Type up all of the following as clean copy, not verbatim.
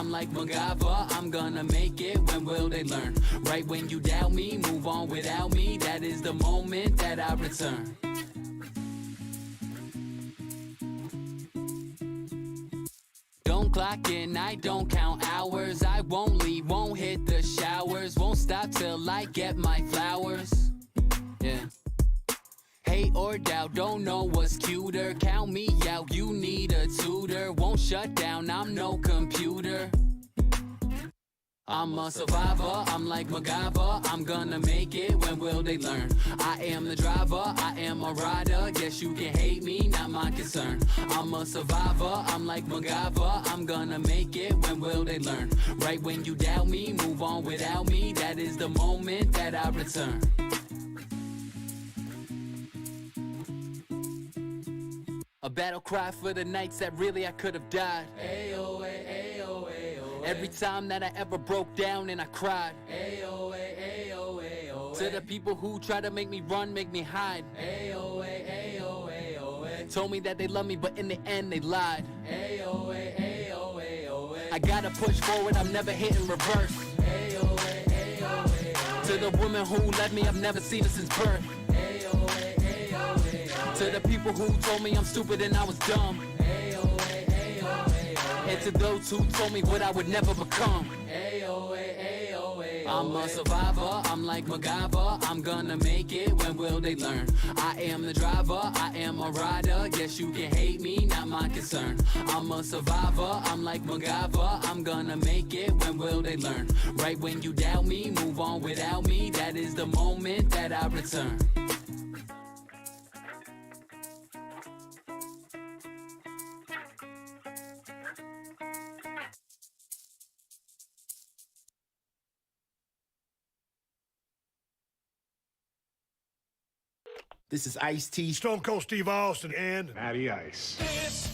I'm like MacGyver, I'm gonna make it, when will they learn? Right when you doubt me, move on without me, that is the moment that I return. Don't clock in, I don't count hours, I won't leave, won't hit the showers, won't stop till I get my flowers. Yeah. Hate or doubt, don't know what's cuter, count me out, you need a tutor, won't shut down, I'm no computer. I'm a survivor, I'm like MacGyver, I'm gonna make it, when will they learn? I am the driver, I am a rider, guess you can hate me, not my concern. I'm a survivor, I'm like MacGyver, I'm gonna make it, when will they learn? Right when you doubt me, move on without me, that is the moment that I return. A battle cry for the nights that really I could have died. Ayo, ayo, ayo. Every time that I ever broke down and I cried. Ayo, ayo, ayo. To the people who try to make me run, make me hide. Ayo, ayo, ayo. Told me that they love me, but in the end they lied. Ayo, ayo, ayo. I gotta push forward, I'm never hitting reverse. Ayo, ayo, ayo. To the woman who left me, I've never seen her since birth. To the people who told me I'm stupid and I was dumb. And to those who told me what I would never become. I'm a survivor, I'm like MacGyver, I'm gonna make it, when will they learn? I am the driver, I am a rider, guess you can hate me, not my concern. I'm a survivor, I'm like MacGyver, I'm gonna make it, when will they learn? Right when you doubt me, move on without me, that is the moment that I return. This is Ice-T, Stone Cold Steve Austin, and Matty Ice. This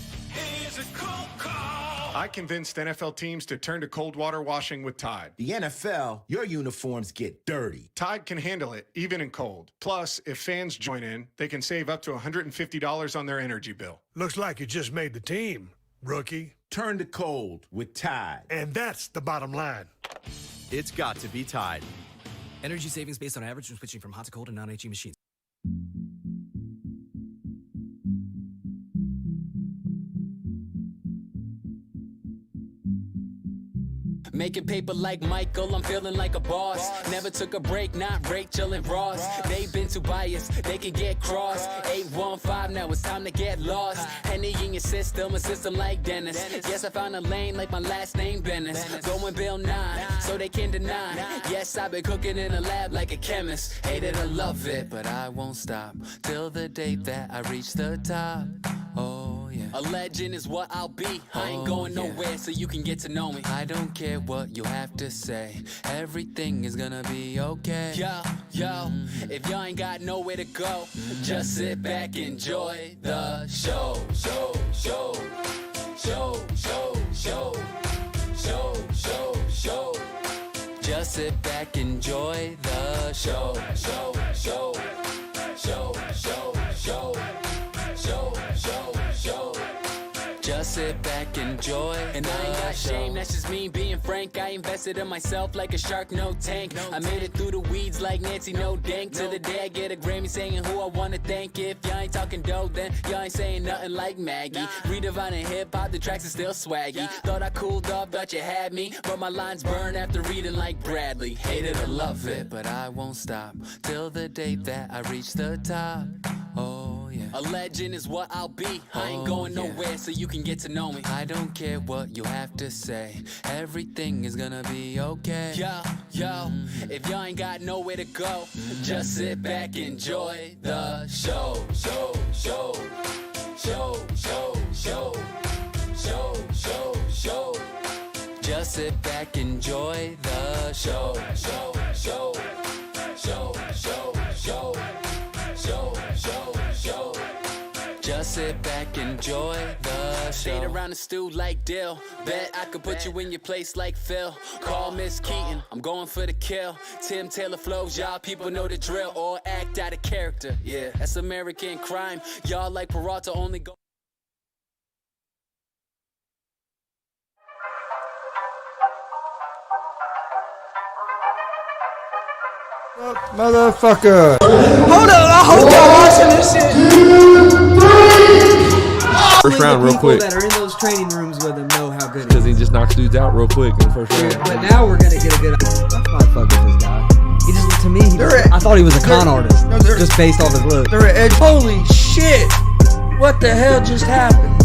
is a cold call. I convinced NFL teams to turn to cold water washing with Tide. the NFL, your uniforms get dirty. Tide can handle it, even in cold. Plus, if fans join in, they can save up to $150 on their energy bill. looks like you just made the team, rookie. Turn to cold with Tide. And that's the bottom line. It's got to be Tide. Energy savings based on average when switching from hot to cold and non-HE machines. Making paper like Michael, I'm feeling like a boss. Never took a break, not Rachel and Ross. They've been too biased, they can get cross. 815, now it's time to get lost. Henny in your system, a system like Dennis. Yes, I found a lane like my last name, Bennis. Going Bill 9, so they can deny. Yes, I've been cooking in a lab like a chemist. Hate it or love it, but I won't stop till the day that I reach the top. Oh yeah. A legend is what I'll be. I ain't going nowhere, so you can get to know me. I don't care what you have to say. Everything is gonna be okay. Yo, if y'all ain't got nowhere to go, just sit back, enjoy the show. Just sit back, enjoy the show. Just sit back, enjoy. And I ain't got shame, that's just me being frank. I invested in myself like a shark, no tank. I made it through the weeds like Nancy, no dank. To the day I get a Grammy saying who I wanna thank. If y'all ain't talking dope, then y'all ain't saying nothing like Maggie. Redefining hip-hop, the tracks are still swaggy. Thought I cooled off, thought you had me, but my lines burn after reading like Bradley. Hate it or love it, but I won't stop till the day that I reach the top. Oh yeah. A legend is what I'll be. I ain't going nowhere, so you can get to know me. I don't care what you have to say. Everything is gonna be okay. Yo, if y'all ain't got nowhere to go, just sit back, enjoy the show. Just sit back, enjoy the show. Just sit back, enjoy the show. Stayed around the stew like Dill. Bet I could put you in your place like Phil. Call Miss Keaton, I'm going for the kill. Tim Taylor flows, y'all people know the drill. Or act out of character, yeah, that's American crime. Y'all like Peralta only go. Motherfucker. Hold on, I hope y'all watching this shit. First round real quick. People that are in those training rooms with him know how good it Because is. he just knocks dudes out real quick in the first round. But now we're gonna get a good. I'm not fucking with this guy. He just to me. I thought he was a con artist, just based off his look. They're at edge. Holy shit! What the hell just happened?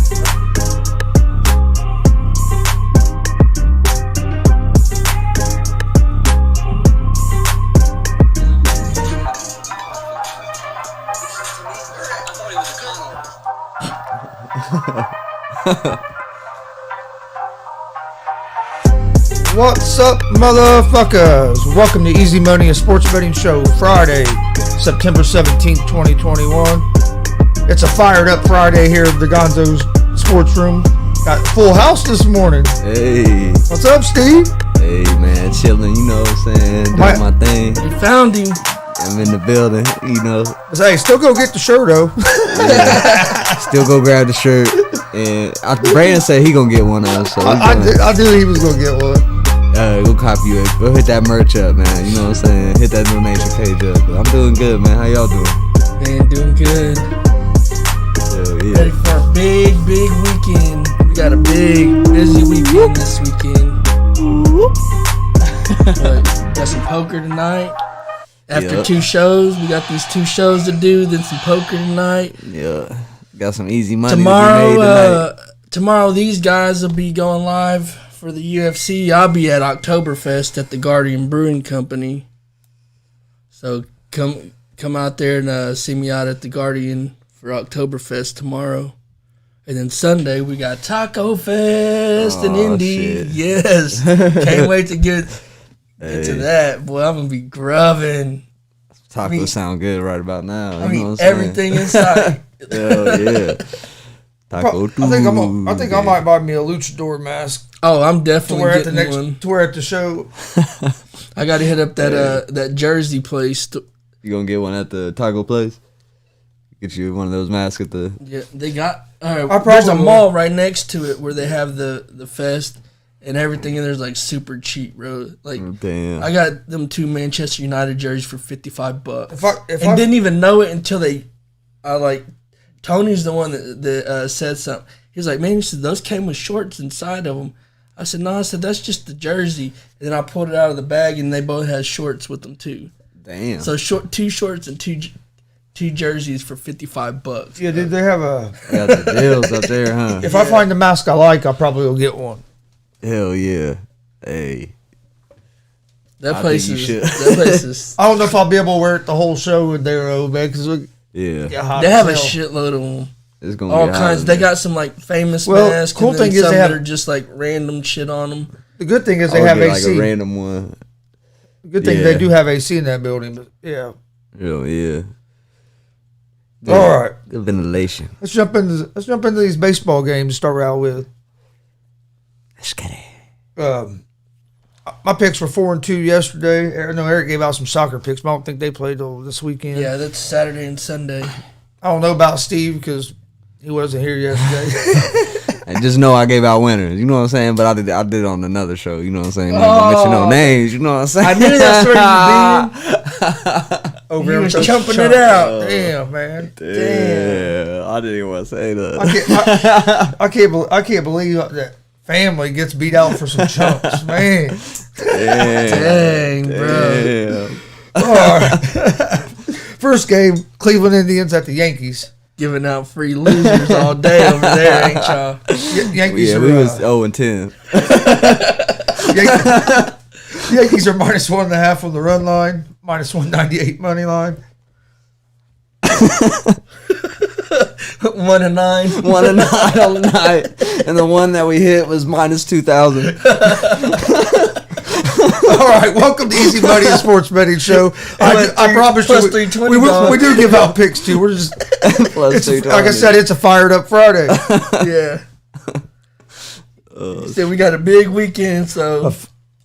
What's up, motherfuckers? Welcome to Easy Money, a sports betting show, Friday, September 17th, 2021. It's a fired up Friday here at the Gonzo's Sports Room. Got a full house this morning. Hey. What's up, Steve? Hey, man, chilling, you know what I'm saying? Doing my thing. We found him. I'm in the building, you know. Hey, still go get the shirt, though. Yeah. Still go grab the shirt. And Brandon said he gonna get one of us. So I knew he was going to get one. Go copy it. Go hit that merch up, man. You know what I'm saying? Hit that donation page up. But I'm doing good, man. How y'all doing? Man, doing good. Hell yeah. Ready for a big weekend. We got a big, busy weekend this weekend. Got some poker tonight. After two shows, we got these two shows to do, then some poker tonight. Yeah. Got some easy money to be made tonight. Tomorrow these guys will be going live for the UFC. I'll be at Oktoberfest at the Guardian Brewing Company. So come out there and see me out at the Guardian for Oktoberfest tomorrow. And then Sunday we got Taco Fest in Indy. Shit. Yes. Can't wait to get to that. Boy, I'm gonna be grubbing. Tacos sound good right about now. I mean everything inside. Hell yeah. Taco I think I might buy me a luchador mask. Oh, I'm definitely getting one. To wear at the show. I got to hit up that Jersey place. You gonna get one at the taco place? Get you one of those masks at the. Yeah, they got. There's a mall right next to it where they have the fest and everything, and there's like super cheap, bro. Like, damn. I got them two Manchester United jerseys for $55. If I didn't even know it until Tony's the one that said something. He was like, man, he said, those came with shorts inside of them. I said, no, I said, that's just the jersey. And then I pulled it out of the bag, and they both had shorts with them, too. Damn. So two shorts and two jerseys for $55. Yeah, dude, they have got the deals up there, huh? If I find the mask I like, I'll probably go get one. Hell yeah. Hey. That place is... I don't know if I'll be able to wear it the whole show with their old man, because yeah. They have a shitload of them. It's gonna all be kinds. They got some like famous masks. Cool and thing is some they have that are just like random shit on them. The good thing is they have AC. Like a random one. The good thing they do have AC in that building. But yeah. Hell yeah. All right. Good ventilation. Let's jump into these baseball games to start out with. Let's get it. My picks were 4-2 yesterday. I know Eric gave out some soccer picks, but I don't think they played till this weekend. Yeah, that's Saturday and Sunday. I don't know about Steve because he wasn't here yesterday. And just know I gave out winners. You know what I'm saying? But I did it on another show. You know what I'm saying? I'm not gonna mention no names. You know what I'm saying? I knew that's where you He was chumping it out. Damn, man. Damn. I didn't even want to say that. I can't believe that family gets beat out for some chumps, man. Dang, bro. Damn. All right. First game, Cleveland Indians at the Yankees. Giving out free losers all day over there, ain't y'all? Yankees we was 0-10. Yankees are minus 1.5 on the run line, minus 198 money line. 1-9. 1-9 on the night. And the one that we hit was minus 2,000. All right, welcome to Easy Money, a sports betting show. I promise you, we do give out picks too. We're just, like I said, it's a fired up Friday. Yeah. So we got a big weekend, so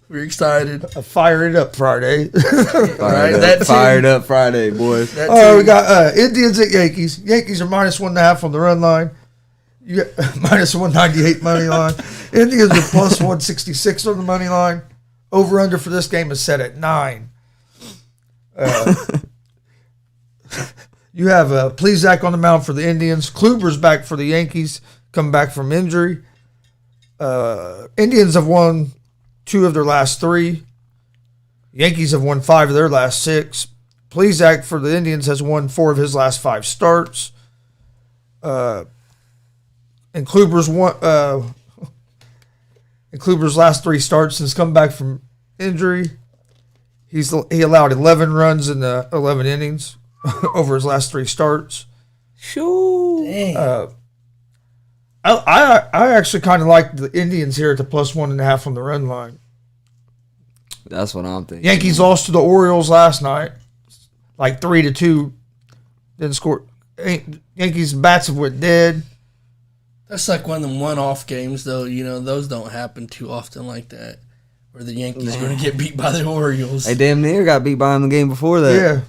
we're excited. A fire it up Friday. Fired up Friday, boys. All right, we got Indians at Yankees. Yankees are minus 1.5 on the run line. You got minus 198 money line. Indians are plus 166 on the money line. Over under for this game is set at 9. You have Plesac on the mound for the Indians. Kluber's back for the Yankees, coming back from injury. Indians have won 2 of their last 3. Yankees have won 5 of their last 6. Plesac for the Indians has won 4 of his last 5 starts. And Kluber's last 3 starts since coming back from injury. He allowed 11 runs in the 11 innings over his last 3 starts. Sure. I actually kind of like the Indians here at the plus 1.5 on the run line. That's what I'm thinking. Yankees lost to the Orioles last night, like 3-2. Didn't score. Yankees bats have went dead. That's like one of them one-off games, though. You know, those don't happen too often like that, where the Yankees are going to get beat by the Orioles. They damn near got beat by them the game before that. Yeah.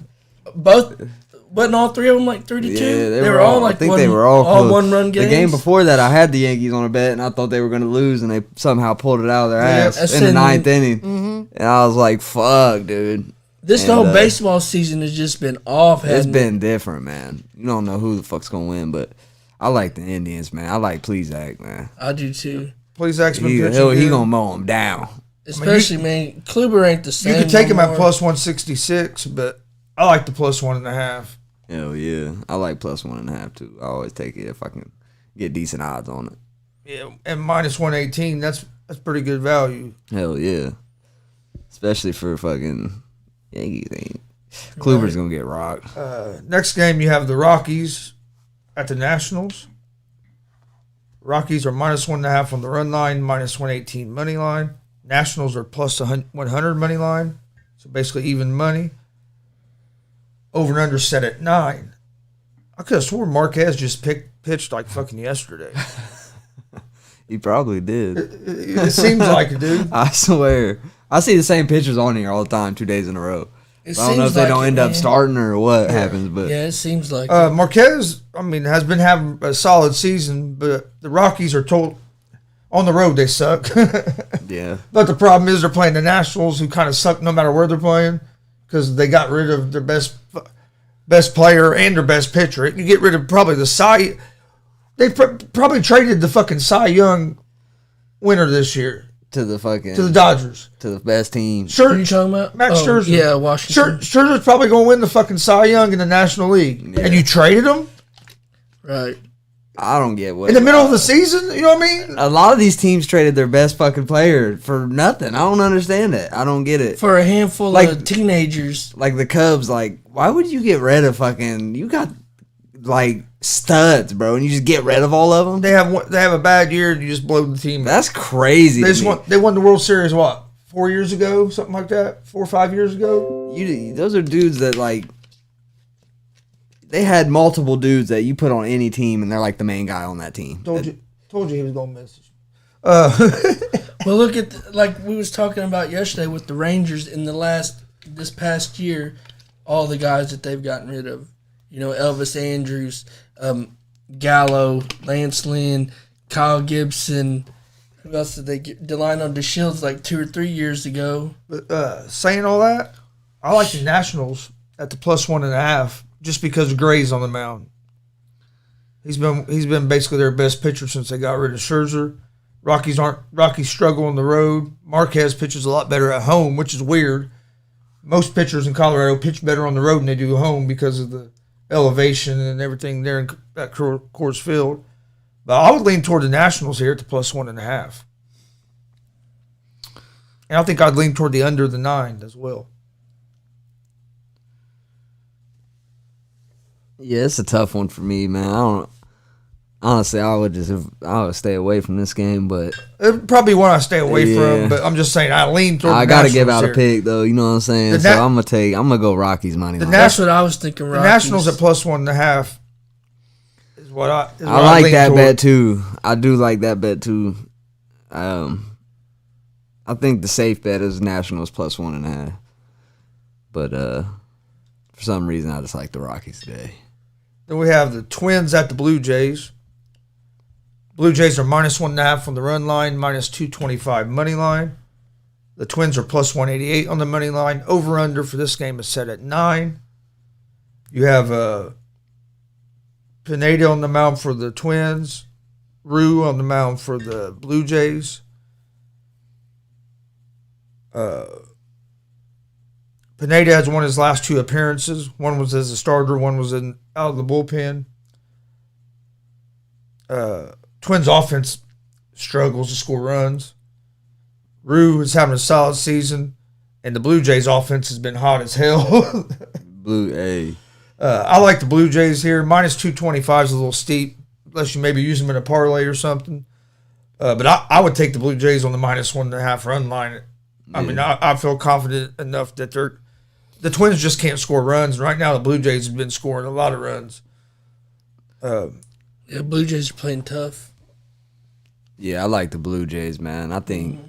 Wasn't all 3 of them like 3-2? Yeah, they were all like I think they were all close. one-run games. The game before that, I had the Yankees on a bet, and I thought they were going to lose, and they somehow pulled it out of their ass in the 9th inning. Mm-hmm. And I was like, fuck, dude. This whole baseball season has just been off. It's been different, man. You don't know who the fuck's going to win, but I like the Indians, man. I like Plesac, man. I do, too. Plesac's been pitching He good. going to mow him down. Especially, man, Kluber ain't the same. You can take him no at more. plus 166, but I like the plus 1.5. Hell yeah. I like plus 1.5, too. I always take it if I can get decent odds on it. Yeah, and minus 118, that's pretty good value. Hell yeah. Especially for fucking Yankees. Kluber's going to get rocked. Next game, you have the Rockies at the Nationals. Rockies are minus 1.5 on the run line, minus 118 money line. Nationals are plus 100 money line, so basically even money. Over and under set at 9. I could have sworn Marquez just pitched like fucking yesterday. He probably did. It seems like it, dude. I swear. I see the same pictures on here all the time, 2 days in a row. I don't know if they don't end up starting or what happens, but yeah, it seems like Marquez, has been having a solid season, but the Rockies are told on the road they suck. Yeah. But the problem is they're playing the Nationals, who kind of suck no matter where they're playing, because they got rid of their best player and their best pitcher. You get rid of probably the Cy. They probably traded the fucking Cy Young winner this year to the Dodgers, to the best team. What are you talking about? Max Scherzer. Yeah, Washington. Scherzer's probably going to win the fucking Cy Young in the National League, and you traded him Right. I don't get what in the middle of the season. You know what I mean? A lot of these teams traded their best fucking player for nothing. I don't understand it. I don't get it. For a handful of teenagers. Like the Cubs, why would you get rid of fucking... You got, studs, bro, and you just get rid of all of them? They have a bad year, and you just blow the team. That's crazy. They won the World Series, 4 years ago? Something like that? 4 or 5 years ago? Those are dudes that, they had multiple dudes that you put on any team, and they're the main guy on that team. Told you he was going to miss. Well, look at like we was talking about yesterday with the Rangers in this past year, all the guys that they've gotten rid of. Elvis Andrews, Gallo, Lance Lynn, Kyle Gibson. Who else did they get? Delino DeShields 2 or 3 years ago. But saying all that, I like the Nationals at the plus 1.5 just because Gray's on the mound. He's been basically their best pitcher since they got rid of Scherzer. Rockies struggle on the road. Marquez pitches a lot better at home, which is weird. Most pitchers in Colorado pitch better on the road than they do at home because of the elevation and everything there at Coors Field. But I would lean toward the Nationals here at the plus 1.5. And I think I'd lean toward the under the 9 as well. Yeah, it's a tough one for me, man. Honestly, I would stay away from this game, but It'd probably one I stay away from, but I'm just saying I lean toward I the gotta Nationals give out here. a pick though. You know what I'm saying? So I'm gonna go Rockies money line. That's what I was thinking. Rockies. The Nationals at plus 1.5 is what I like that toward. bet too. I do like that bet too. I think the safe bet is Nationals plus 1.5, but for some reason I just like the Rockies today. Then we have the Twins at the Blue Jays. Blue Jays are minus 1.5 on the run line, minus 225 money line. The Twins are plus 188 on the money line. Over-under for this game is set at 9. You have Pineda on the mound for the Twins. Rue on the mound for the Blue Jays. Pineda has won his last 2 appearances. One was as a starter, one was out of the bullpen. Twins offense struggles to score runs. Rue is having a solid season, and the Blue Jays offense has been hot as hell. I like the Blue Jays here. Minus 225 is a little steep, unless you maybe use them in a parlay or something. But I would take the Blue Jays on the minus 1.5 run line. I mean, I feel confident enough that the Twins just can't score runs. Right now, the Blue Jays have been scoring a lot of runs. Yeah, Blue Jays are playing tough. Yeah, I like the Blue Jays, man. I think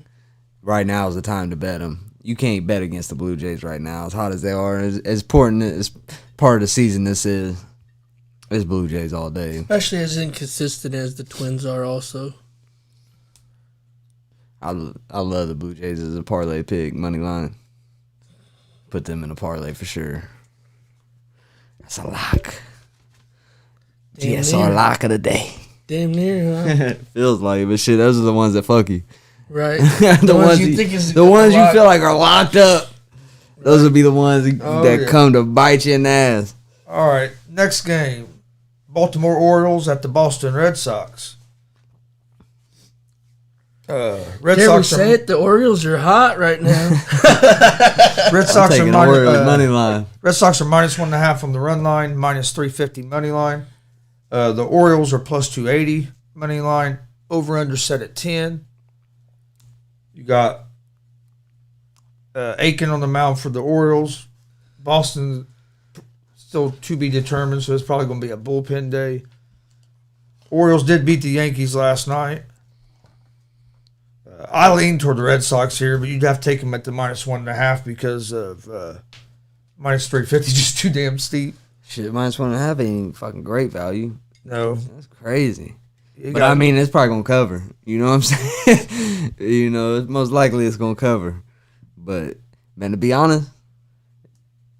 right now is the time to bet them. You can't bet against the Blue Jays right now. As hot as they are, as important as part of the season this is, it's Blue Jays all day. Especially as inconsistent as the Twins are also. I love the Blue Jays as a parlay pick, money line. Put them in a parlay for sure. That's a lock. GSR lock of the day. Damn near, huh? Feels like it, but shit, those are the ones that fuck you. Right. the ones you think is the ones you feel like are locked up. Right. Those would be the ones that come to bite you in the ass. All right, next game. Baltimore Orioles at the Boston Red Sox. Red Sox say it, the Orioles are hot right now. Red Sox are money line. Red Sox are minus 1.5 on the run line, minus 350 money line. The Orioles are plus 280 money line. Over under set at 10. You got Aiken on the mound for the Orioles. Boston still to be determined, so it's probably going to be a bullpen day. Orioles did beat the Yankees last night. I lean toward the Red Sox here, but you'd have to take them at the minus 1.5 because of minus 350 just too damn steep. Shit, minus 1.5 ain't fucking great value. No. That's crazy. But I mean, it's probably going to cover. You know what I'm saying? You know, most likely it's going to cover. But, man, to be honest,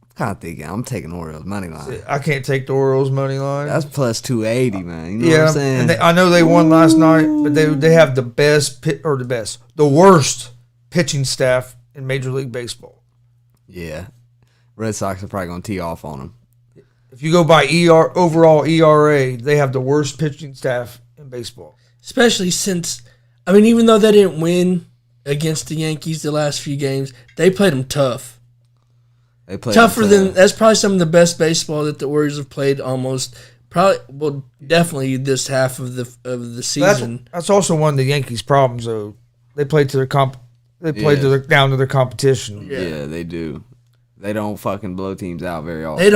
I'm kind of thinking I'm taking Orioles money line. I can't take the Orioles money line. That's plus 280, man. You know what I'm saying? And I know they won last night, but they have the worst pitching staff in Major League Baseball. Yeah. Red Sox are probably going to tee off on them. If you go by overall ERA, they have the worst pitching staff in baseball. Especially since, I mean, even though they didn't win against the Yankees the last few games, they played them tough. They played tougher than that's probably some of the best baseball that the Warriors have played. Definitely this half of the season. That's also one of the Yankees' problems, though. They played to their down to their competition. Yeah, they do. They don't fucking blow teams out very often. They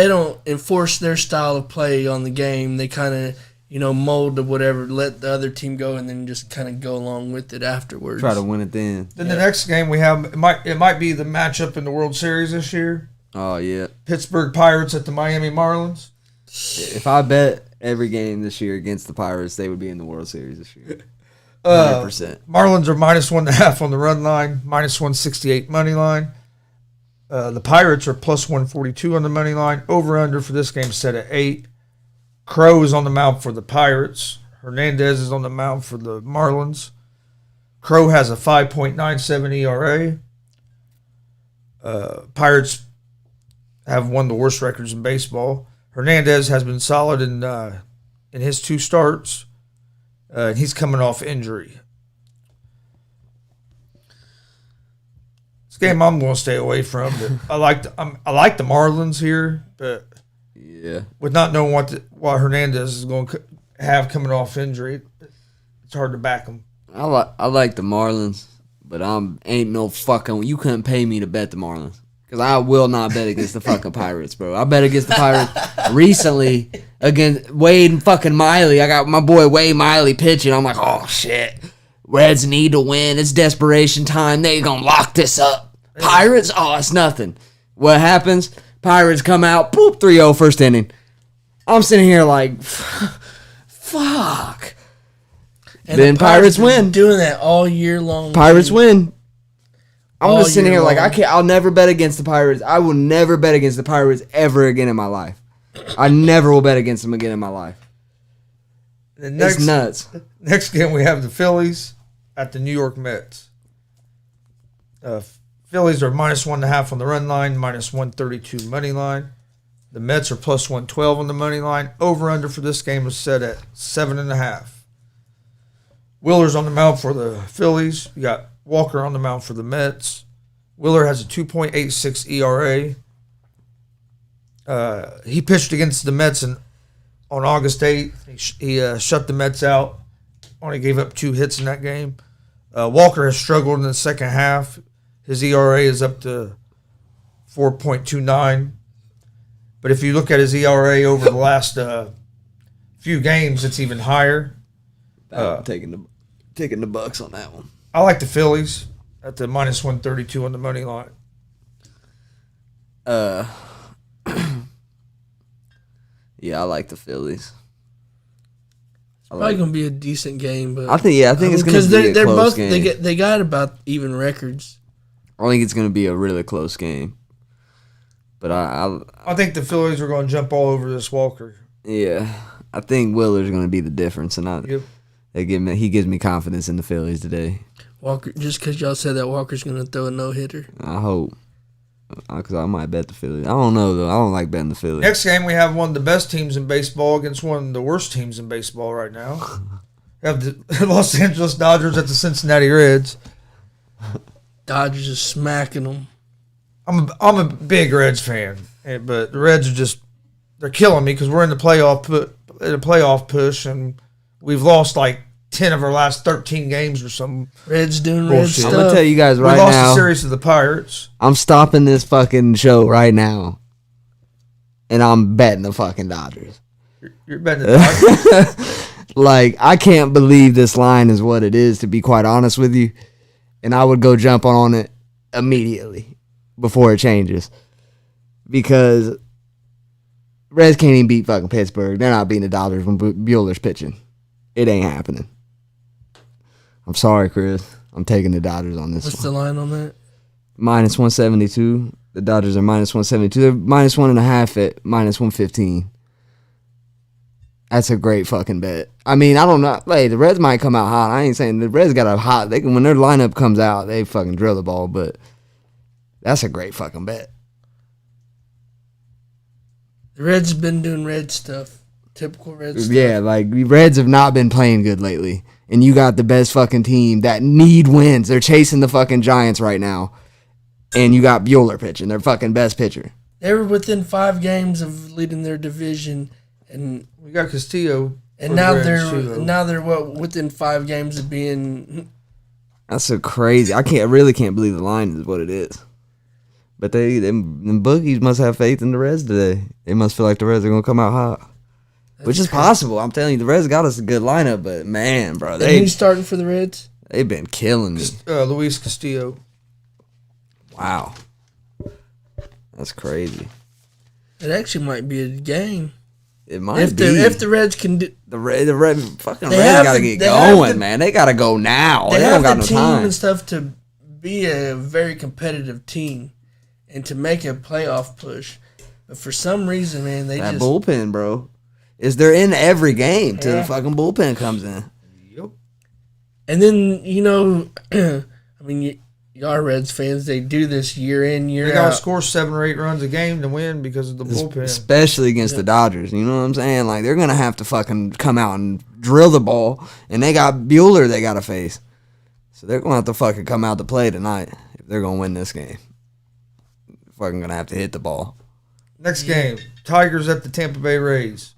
don't enforce their style of play on the game. They kind of, mold to whatever, let the other team go, and then just kind of go along with it afterwards. Try to win it then. Then the next game we have, it might be the matchup in the World Series this year. Oh, yeah. Pittsburgh Pirates at the Miami Marlins. If I bet every game this year against the Pirates, they would be in the World Series this year. 100%. Marlins are minus 1.5 on the run line, minus 168 money line. The Pirates are plus 142 on the money line. Over-under for this game set at 8. Crow is on the mound for the Pirates. Hernandez is on the mound for the Marlins. Crow has a 5.97 ERA. Pirates have one of the worst records in baseball. Hernandez has been solid in his 2 starts. He's coming off injury. Game I'm going to stay away from. But I like the Marlins here, but yeah, with not knowing what Hernandez is going to have coming off injury, it's hard to back him. I like the Marlins, but ain't no fucking. You couldn't pay me to bet the Marlins because I will not bet against the fucking Pirates, bro. I bet against the Pirates recently against Wade and fucking Miley. I got my boy Wade Miley pitching. I'm like, oh shit, Reds need to win. It's desperation time. They gonna lock this up. Pirates? Oh, it's nothing. What happens? Pirates come out, boop, 3-0 first inning. I'm sitting here like, fuck. And then the Pirates been win. Doing that all year long. Pirates win. I'm All just sitting year here like long. I can't. I'll never bet against the Pirates. I will never bet against the Pirates ever again in my life. I never will bet against them again in my life. It's nuts. Next game, we have the Phillies at the New York Mets. Phillies are minus 1.5 on the run line, minus 132 money line. The Mets are plus 112 on the money line. Over under for this game is set at 7.5. Willer's on the mound for the Phillies. You got Walker on the mound for the Mets. Willer has a 2.86 ERA. He pitched against the Mets on August 8th. He shut the Mets out. Only gave up 2 hits in that game. Walker has struggled in the second half. His ERA is up to 4.29. But if you look at his ERA over the last few games, it's even higher. I'm taking the Bucks on that one. I like the Phillies at the minus 132 on the money line. Yeah, I like the Phillies. Probably gonna be a decent game, but I think it's gonna be a close game. They got about even records. I think it's gonna be a really close game. But I think the Phillies are going to jump all over this Walker. Yeah, I think Willer's gonna be the difference, and Yep. he gives me confidence in the Phillies today. Walker, just because y'all said that Walker's gonna throw a no hitter. I hope, because I might bet the Phillies. I don't know though. I don't like betting the Phillies. Next game, we have one of the best teams in baseball against one of the worst teams in baseball right now. We have the Los Angeles Dodgers at the Cincinnati Reds. Dodgers is smacking them. I'm a big Reds fan, but the Reds are they're killing me because we're in the playoff push, and we've lost like 10 of our last 13 games or something. Reds doing bullshit. red stuff. I'm gonna tell you guys right we lost now. the series to the Pirates. I'm stopping this fucking show right now, and I'm betting the fucking Dodgers. You're betting the Dodgers? Like, I can't believe this line is what it is, to be quite honest with you. And I would go jump on it immediately before it changes. Because Reds can't even beat fucking Pittsburgh. They're not beating the Dodgers when Bueller's pitching. It ain't happening. I'm sorry, Chris. I'm taking the Dodgers on this What's one. the line on that? Minus 172. The Dodgers are minus 172. They're minus 1.5 at minus 115. That's a great fucking bet. I mean, I don't know. Hey, the Reds might come out hot. I ain't saying the Reds got a hot. They can, when their lineup comes out, they fucking drill the ball. But that's a great fucking bet. The Reds have been doing red stuff. Typical red stuff. Yeah, like the Reds have not been playing good lately. And you got the best fucking team that need wins. They're chasing the fucking Giants right now. And you got Bueller pitching, their fucking best pitcher. They were within 5 games of leading their division, and we got Castillo. And now they're within 5 games of being. That's so crazy. I really can't believe the line is what it is. But them bookies must have faith in the Reds today. They must feel like the Reds are gonna come out hot, which is possible. I'm telling you, the Reds got us a good lineup, but man, bro, who's starting for the Reds? They've been killing me. Luis Castillo. Wow, that's crazy. It actually might be a game. It might be. If the Reds can do the Reds gotta get going, man. They gotta go now. They don't got no time and stuff to be a very competitive team and to make a playoff push. But for some reason, man, that bullpen, bro, they're in every game till the fucking bullpen comes in. Yep. And then I mean, y'all Reds fans, they do this year in, year out. They got to score 7 or 8 runs a game to win because of the bullpen. Especially against the Dodgers. You know what I'm saying? Like, they're going to have to fucking come out and drill the ball. And they got Bueller they got to face. So they're going to have to fucking come out to play tonight if they're going to win this game. They're fucking going to have to hit the ball. Next game, Tigers at the Tampa Bay Rays.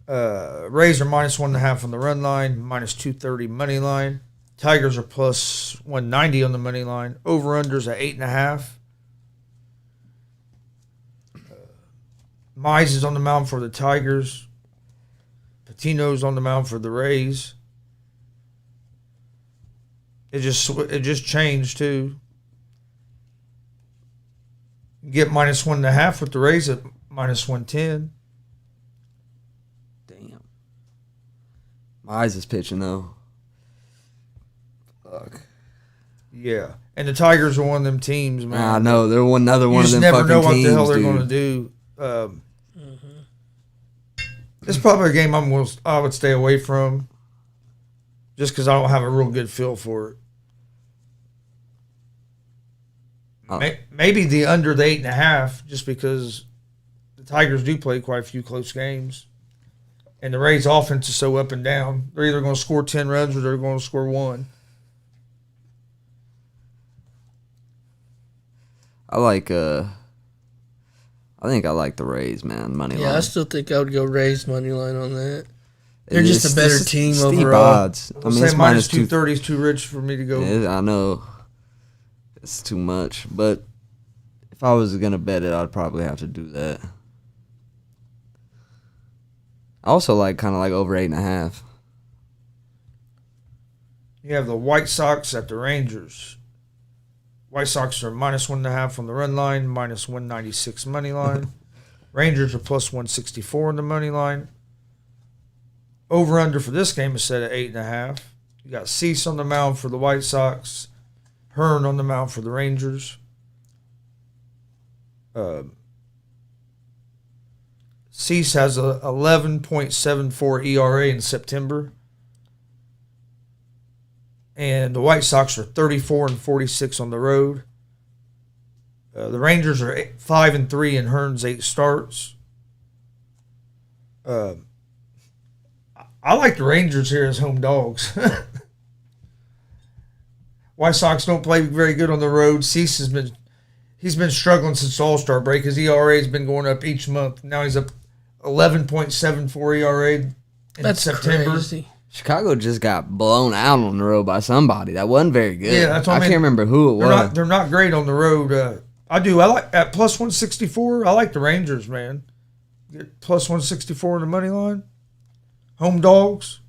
Rays are minus 1.5 on the run line, minus 230 money line. Tigers are plus 190 on the money line. Over-unders at 8.5. Mize is on the mound for the Tigers. Patino's on the mound for the Rays. It just changed too. You get minus 1.5 with the Rays at minus 110. My eyes is pitching though. Fuck. Yeah. And the Tigers are one of them teams, man. I know they're another one of them never fucking know what teams, the hell they're dude. going to do. It's probably a game I would stay away from, just because I don't have a real good feel for it. Maybe the under the 8.5, just because the Tigers do play quite a few close games, and the Rays' offense is so up and down. They're either going to score 10 runs or they're going to score 1. I think I like the Rays, man. Money line. Yeah, I still think I would go Rays money line on that. They're just a better team overall. Odds. I mean, say minus 230 is too rich for me to go. I know it's too much, but if I was gonna bet it, I'd probably have to do that. I also kind of like over 8.5. You have the White Sox at the Rangers. White Sox are minus 1.5 on the run line, minus 196 money line. Rangers are plus 164 on the money line. Over under for this game is set at 8.5. You got Cease on the mound for the White Sox, Hearn on the mound for the Rangers. Cease has a 11.74 ERA in September. And the White Sox are 34-46 on the road. The Rangers are 5-3 in Hearn's 8 starts. I like the Rangers here as home dogs. White Sox don't play very good on the road. Cease he's been struggling since the All-Star break. His ERA has been going up each month. Now he's up 11.74 ERA in September. Crazy. Chicago just got blown out on the road by somebody. That wasn't very good. Yeah, that's what I mean. Can't remember who it was. They're not great on the road. I like at plus 164. I like the Rangers, man. Get plus 164 on the money line. Home dogs.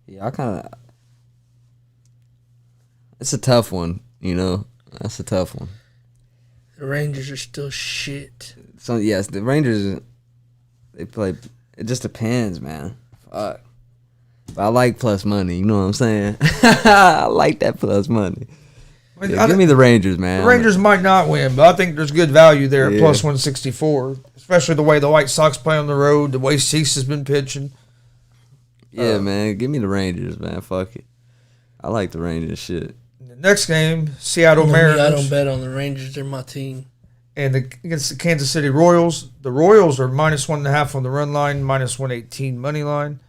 Yeah, it's a tough one, you know. That's a tough one. The Rangers are still shit. So yes, the Rangers, they play. It just depends, man. Fuck. But I like plus money. You know what I'm saying? I like that plus money. Yeah, give me the Rangers, man. The Rangers might not win, but I think there's good value there at plus 164, especially the way the White Sox play on the road, the way Cease has been pitching. Yeah, man. Give me the Rangers, man. Fuck it. I like the Rangers shit. The next game, Seattle Mariners. I don't bet on the Rangers. They're my team. And against the Kansas City Royals. The Royals are minus 1.5 on the run line, minus 118 money line.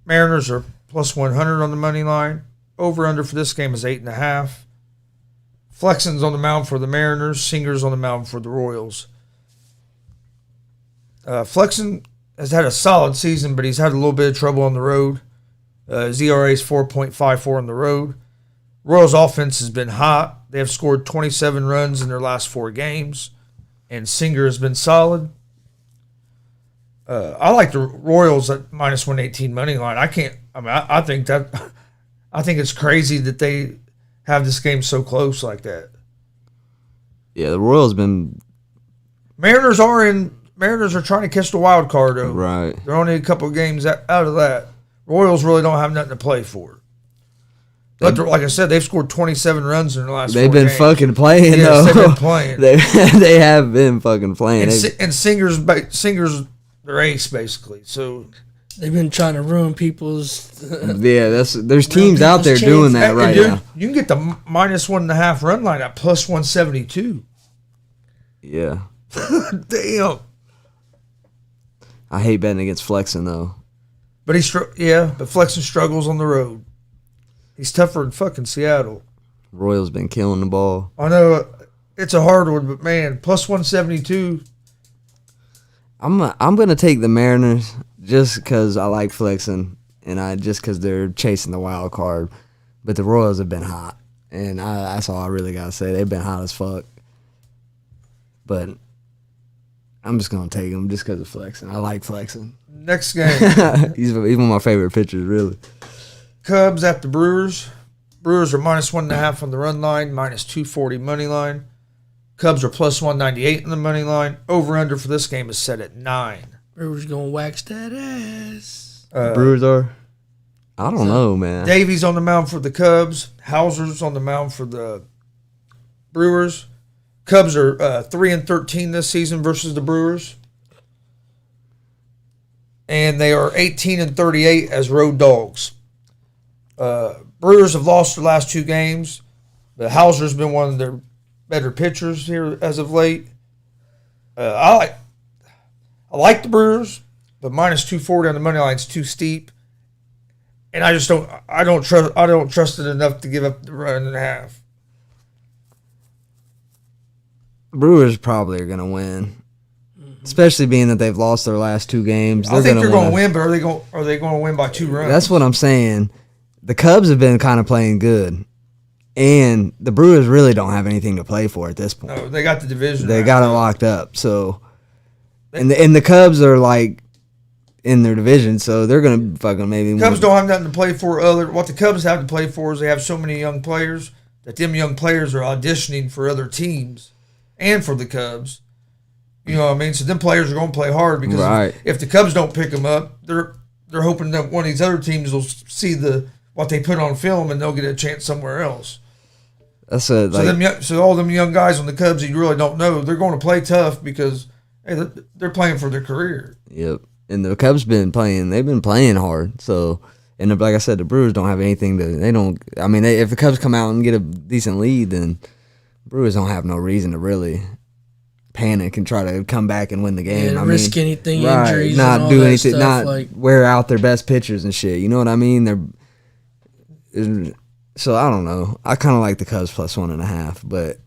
Mariners are plus 100 on the money line. Over under for this game is 8.5. Flexen's on the mound for the Mariners. Singer's on the mound for the Royals. Flexen has had a solid season, but he's had a little bit of trouble on the road. His ERA is 4.54 on the road. Royals' offense has been hot. They have scored 27 runs in their last 4 games, and Singer has been solid. I like the Royals at minus 118 money line. I think it's crazy that they have this game so close like that. Yeah, the Royals been. Mariners are trying to catch the wild card though. Right. They're only a couple of games out of that. Royals really don't have nothing to play for. But like I said, they've scored 27 runs in the last 4 games. They've been fucking playing, yes, though. They've been playing. they have been fucking playing. And Singer's their ace, basically. So they've been trying to ruin people's... yeah, there's teams out there doing that right now. You can get the minus 1.5 run line at plus 172. Yeah. Damn. I hate betting against Flexen, though. But but Flexen struggles on the road. He's tougher in fucking Seattle. Royals been killing the ball. I know it's a hard one, but man, plus 172. I'm gonna take the Mariners just because I like Flexen and just because they're chasing the wild card. But the Royals have been hot, and that's all I really gotta say. They've been hot as fuck. But I'm just gonna take them just because of Flexen. I like Flexen. Next game, he's one of my favorite pitchers, really. Cubs at the Brewers. Brewers are minus 1.5 on the run line, minus 240 money line. Cubs are plus 198 on the money line. Over under for this game is set at 9. Brewers gonna wax that ass. Brewers are. I don't know, man. Davies on the mound for the Cubs. Hauser's on the mound for the Brewers. Cubs are 3-13 this season versus the Brewers. And they are 18-38 as road dogs. Brewers have lost their last 2 games. But Hauser's been one of their better pitchers here as of late. I like the Brewers, but minus 240 on the money line is too steep. And I don't trust it enough to give up the 1.5. Brewers probably are going to win. Especially being that they've lost their last 2 games. I think they're going to win, but are they going to win by 2 runs? That's what I'm saying. The Cubs have been kind of playing good. And the Brewers really don't have anything to play for at this point. No, they got the division. They got it locked up. So, and the Cubs are like in their division, so they're going to fucking maybe win. Cubs don't have nothing to play for. What the Cubs have to play for is they have so many young players that them young players are auditioning for other teams and for the Cubs. You know what I mean? So them players are going to play hard because if the Cubs don't pick them up, they're hoping that one of these other teams will see what they put on film and they'll get a chance somewhere else. So all them young guys on the Cubs that you really don't know, they're going to play tough because they're playing for their career. Yep. And the Cubs they've been playing hard. So, and like I said, the Brewers don't have anything if the Cubs come out and get a decent lead, then Brewers don't have no reason to really panic and try to come back and win the game. Risk anything, injuries, not and all do that anything, stuff, not wear out their best pitchers and shit. You know what I mean? So I don't know. I kind of like the Cubs plus 1.5, but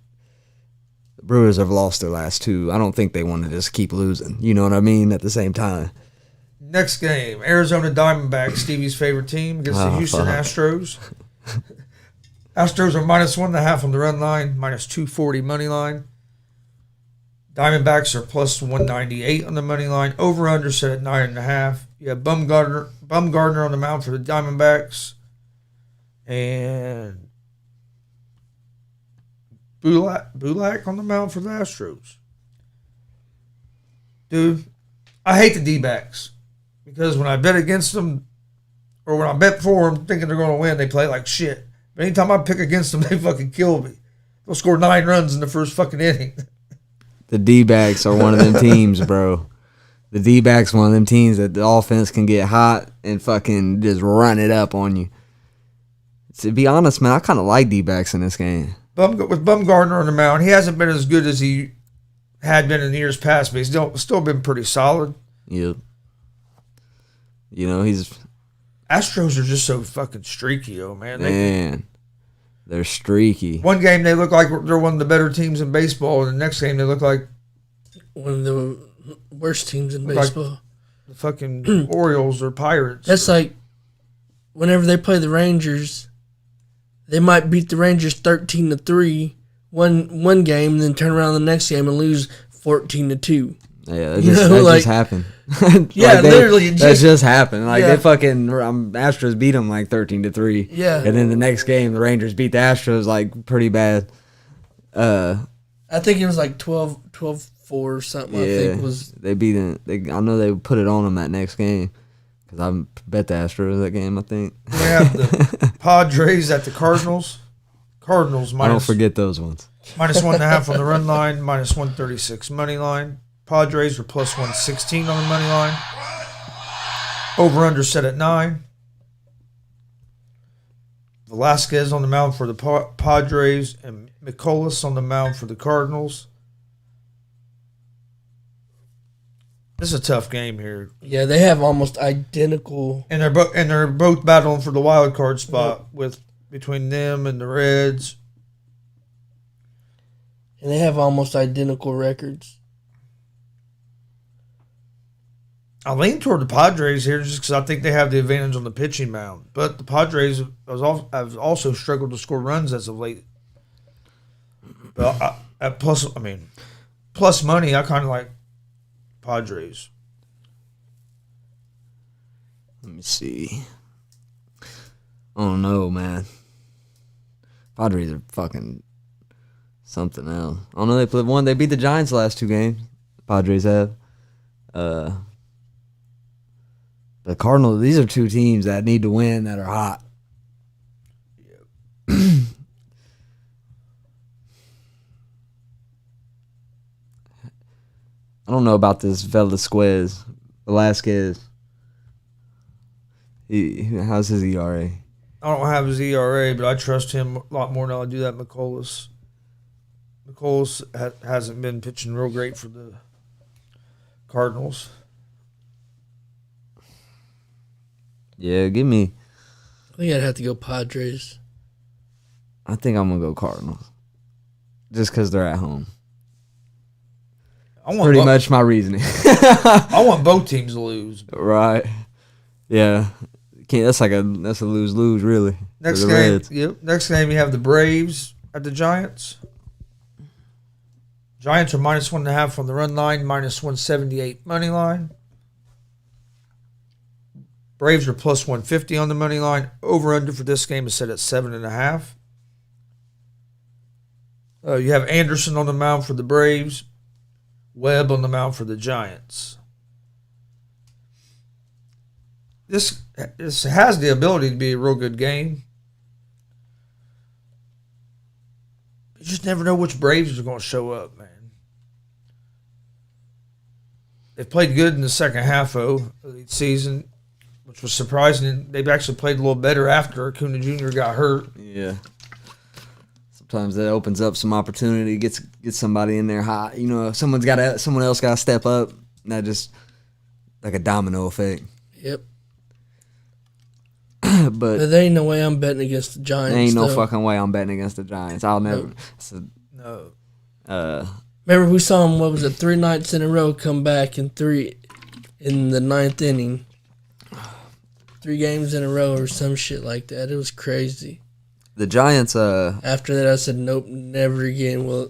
the Brewers have lost their last 2. I don't think they want to just keep losing. You know what I mean? At the same time. Next game, Arizona Diamondbacks, Stevie's favorite team, against the Houston Astros. Astros are minus 1.5 on the run line, minus 240 money line. Diamondbacks are plus 198 on the money line. Over under set at 9.5. You have Bumgarner on the mound for the Diamondbacks. And Bulak on the mound for the Astros. Dude, I hate the D-backs because when I bet against them or when I bet for them thinking they're going to win, they play like shit. But anytime I pick against them, they fucking kill me. They'll score 9 runs in the first fucking inning. The D-backs are one of them teams, bro. The D-backs one of them teams that the offense can get hot and fucking just run it up on you. To be honest, man, I kind of like D-backs in this game. With Bumgarner on the mound, he hasn't been as good as he had been in the years past, but he's still been pretty solid. Yep. You know, Astros are just so fucking streaky, man. They're streaky. One game they look like they're one of the better teams in baseball, and the next game they look like one of the worst teams in baseball. Like the fucking Orioles or Pirates. That's like whenever they play the Rangers, they might beat the Rangers 13-3 one game, and then turn around the next game and lose 14-2. Yeah, that just happened. Literally, that just happened. They fucking Astros beat them like 13-3. Yeah, and then the next game, the Rangers beat the Astros like pretty bad. I think it was like 12-4 or something. Yeah, I think was they beat them. I know they put it on them that next game because I bet the Astros that game. I think we have the Padres at the Cardinals. Cardinals minus. I don't forget those ones. Minus 1.5 on the run line, minus 136 money line. Padres are plus 116 on the money line. Over under set at 9. Velasquez on the mound for the Padres and McCullers on the mound for the Cardinals. This is a tough game here. Yeah, they have almost identical, and they're both battling for the wild card spot between them and the Reds. And they have almost identical records. I lean toward the Padres here just because I think they have the advantage on the pitching mound. But the Padres have also struggled to score runs as of late. But plus money, I kind of like Padres. Let me see. Oh no, man. Padres are fucking something else. I don't know. They beat the Giants the last 2 games. Padres have. The Cardinals, these are two teams that need to win that are hot. I don't know about this Velasquez. How's his ERA? I don't have his ERA, but I trust him a lot more than I do that McCullers. McCullers hasn't been pitching real great for the Cardinals. Yeah, give me. I think I'd have to go Padres. I think I'm going to go Cardinals. Just because they're at home. Pretty much my reasoning. I want both teams to lose. Right. Yeah. That's a lose-lose, really. Next game, Next game, you have the Braves at the Giants. Giants are -1.5 on the run line, -178 money line. Braves are +150 on the money line. Over/under for this game is set at 7.5. You have Anderson on the mound for the Braves. Webb on the mound for the Giants. This has the ability to be a real good game. You just never know which Braves are going to show up, man. They've played good in the second half of the season, which was surprising. They've actually played a little better after Acuna Jr. got hurt. Yeah. Sometimes that opens up some opportunity, gets somebody in there hot. You know, someone else got to step up. And that just like a domino effect. Yep. But there ain't no way I'm betting against the Giants. There ain't no fucking way I'm betting against the Giants. I'll never. No. Remember we saw him, 3 nights in a row come back in the 9th inning. 3 games in a row or some shit like that. It was crazy. The Giants. After that, I said, nope, never again. Well,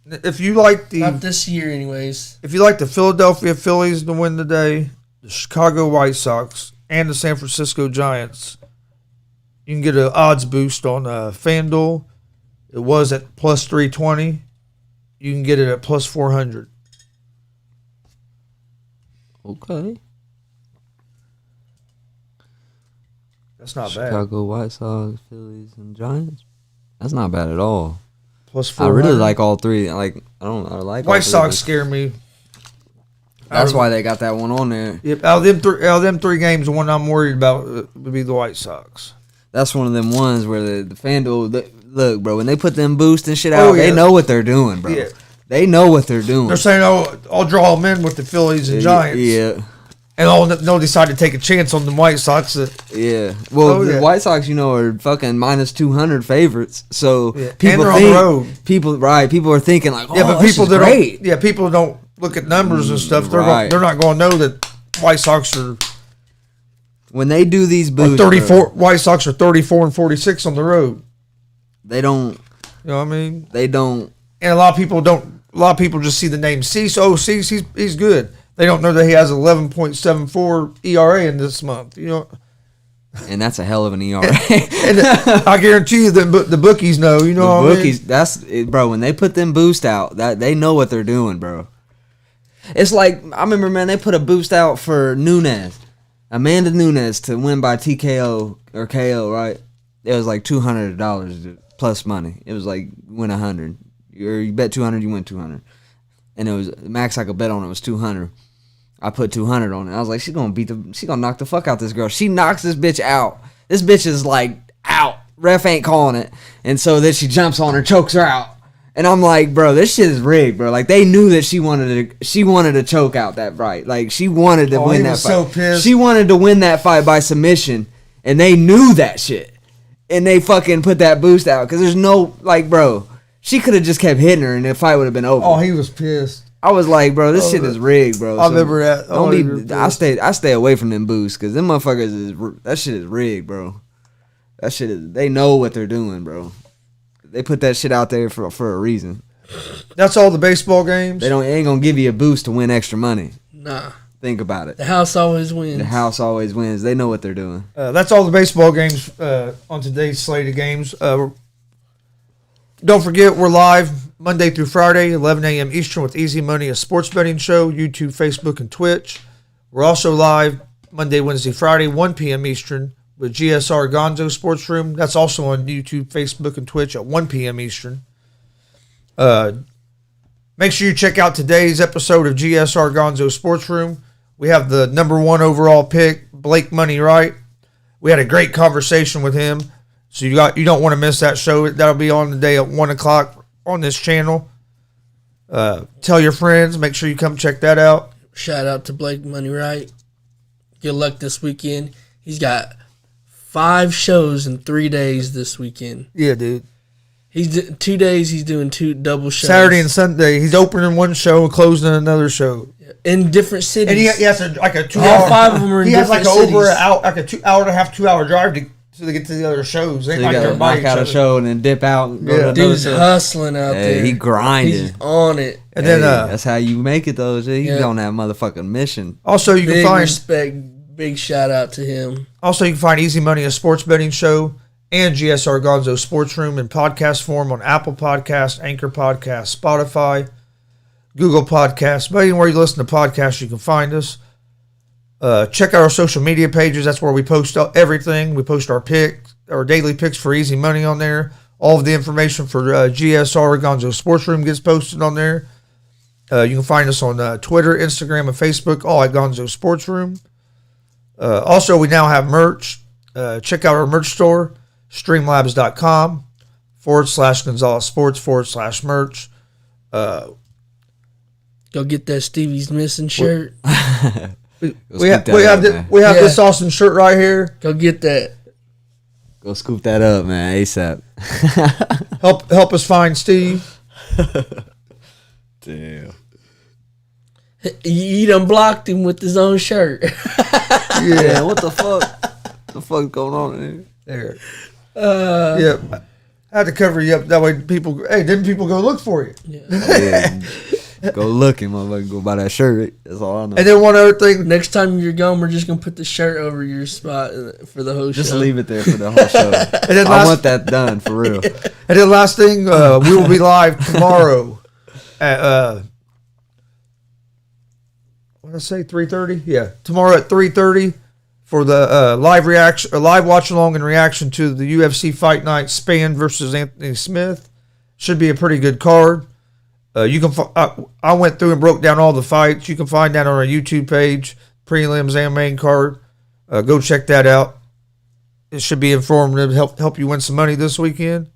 if you like not this year, anyways. If you like the Philadelphia Phillies to win today, the Chicago White Sox, and the San Francisco Giants, you can get an odds boost on FanDuel. It was at +320. You can get it at +400. Okay. That's not bad. Chicago White Sox, Phillies, and Giants. That's not bad at all. +400. I really like all three. I like White Sox scare me. That's why they got that one on there. Yep. Out of them three games, the one I'm worried about would be the White Sox. That's one of them ones where the FanDuel, look, bro, when they put them boosts and shit out, they know what they're doing, bro. Yeah. They know what they're doing. They're saying, I'll draw them in with the Phillies and Giants. Yeah. And they'll decide to take a chance on the White Sox. Yeah. Well, the White Sox, are fucking -200 favorites. So people on the road. People are thinking like, but people that great. People don't look at numbers and stuff. They're not going to know that White Sox are. When they do these boosts, 34 White Sox are 34-46 on the road. They don't. You know what I mean? They don't. And a lot of people don't. A lot of people just see the name Cease. Oh, Cease, he's good. They don't know that he has 11.74 ERA in this month. And that's a hell of an ERA. and I guarantee you the bookies know. You know, the bookies. That's it, bro. When they put them boost out, that they know what they're doing, bro. It's like I remember, man. They put a boost out for Amanda Nunes to win by TKO or KO. Right? It was like $200 plus money. It was like win 100. You bet 200, you win 200. And it was max I could bet on it was 200. I put 200 on it. I was like, she gonna knock the fuck out this girl. She knocks this bitch out. This bitch is like out. Ref ain't calling it. And so then she jumps on her, chokes her out. And I'm like, bro, this shit is rigged, bro. Like they knew that she wanted to choke out that fight. Like she wanted to win that fight. So pissed. She wanted to win that fight by submission, and they knew that shit. And they fucking put that boost out because there's no bro. She could have just kept hitting her, and the fight would have been over. Oh, he was pissed. I was like, bro, this shit is rigged, bro. I remember that. I stay away from them boosts because them motherfuckers that shit is rigged, bro. That shit is. They know what they're doing, bro. They put that shit out there for a reason. That's all the baseball games. They ain't gonna give you a boost to win extra money. Nah. Think about it. The house always wins. The house always wins. They know what they're doing. That's all the baseball games on today's slate of games. Don't forget, we're live Monday through Friday, 11 a.m. Eastern with Easy Money, a sports betting show, YouTube, Facebook, and Twitch. We're also live Monday, Wednesday, Friday, 1 p.m. Eastern with GSR Gonzo Sports Room. That's also on YouTube, Facebook, and Twitch at 1 p.m. Eastern. Make sure you check out today's episode of GSR Gonzo Sports Room. We have the number 1 overall pick, Blake Money Wright. We had a great conversation with him, so you don't want to miss that show. That'll be on today at 1 o'clock on this channel. Tell your friends. Make sure you come check that out. Shout out to Blake Money Wright. Good luck this weekend. He's got 5 shows in 3 days this weekend. Yeah, dude. 2 days. He's doing 2 double shows. Saturday and Sunday. He's opening one show and closing another show in different cities. And he has like a 2 All hour. 5 of them are in different cities. He has like a 2 hour and a half, 2 hour drive to get to the other shows. They So you gotta knock out a show and then dip out. And go to another Dude's show. hustling out there. He grinding. He's on it. And then that's how you make it, though. He's on that motherfucking mission. Also, you Big can find respect. Big shout out to him. Also, you can find Easy Money, a sports betting show, and GSR Gonzo Sports Room in podcast form on Apple Podcasts, Anchor Podcasts, Spotify, Google Podcasts. But anywhere you listen to podcasts, you can find us. Check out our social media pages. That's where we post everything. We post our daily picks for Easy Money on there. All of the information for GSR Gonzo Sports Room gets posted on there. You can find us on Twitter, Instagram, and Facebook, all at Gonzo Sports Room. Also, we now have merch. Check out our merch store, streamlabs.com/Gonzalez Sports /merch. Go get that Stevie's Missing shirt. We have this awesome shirt right here. Go get that. Go scoop that up, man, ASAP. help us find Steve. Damn. You done blocked him with his own shirt. Yeah, what the fuck? What the fuck's going on there? Yeah, I had to cover you up that way. Didn't people go look for you? Yeah. Go looking, motherfucker. Go buy that shirt. That's all I know. And then one other thing. Next time you're gone, we're just gonna put the shirt over your spot for the whole show. Just leave it there for the whole show. And then I want that done for real. And then last thing, we will be live tomorrow at what did I say? 3:30. Yeah, tomorrow at 3:30 for the live watch along and reaction to the UFC Fight Night Spann versus Anthony Smith. Should be a pretty good card. You can. I went through and broke down all the fights. You can find that on our YouTube page, prelims and main card. Go check that out. It should be informative, help you win some money this weekend.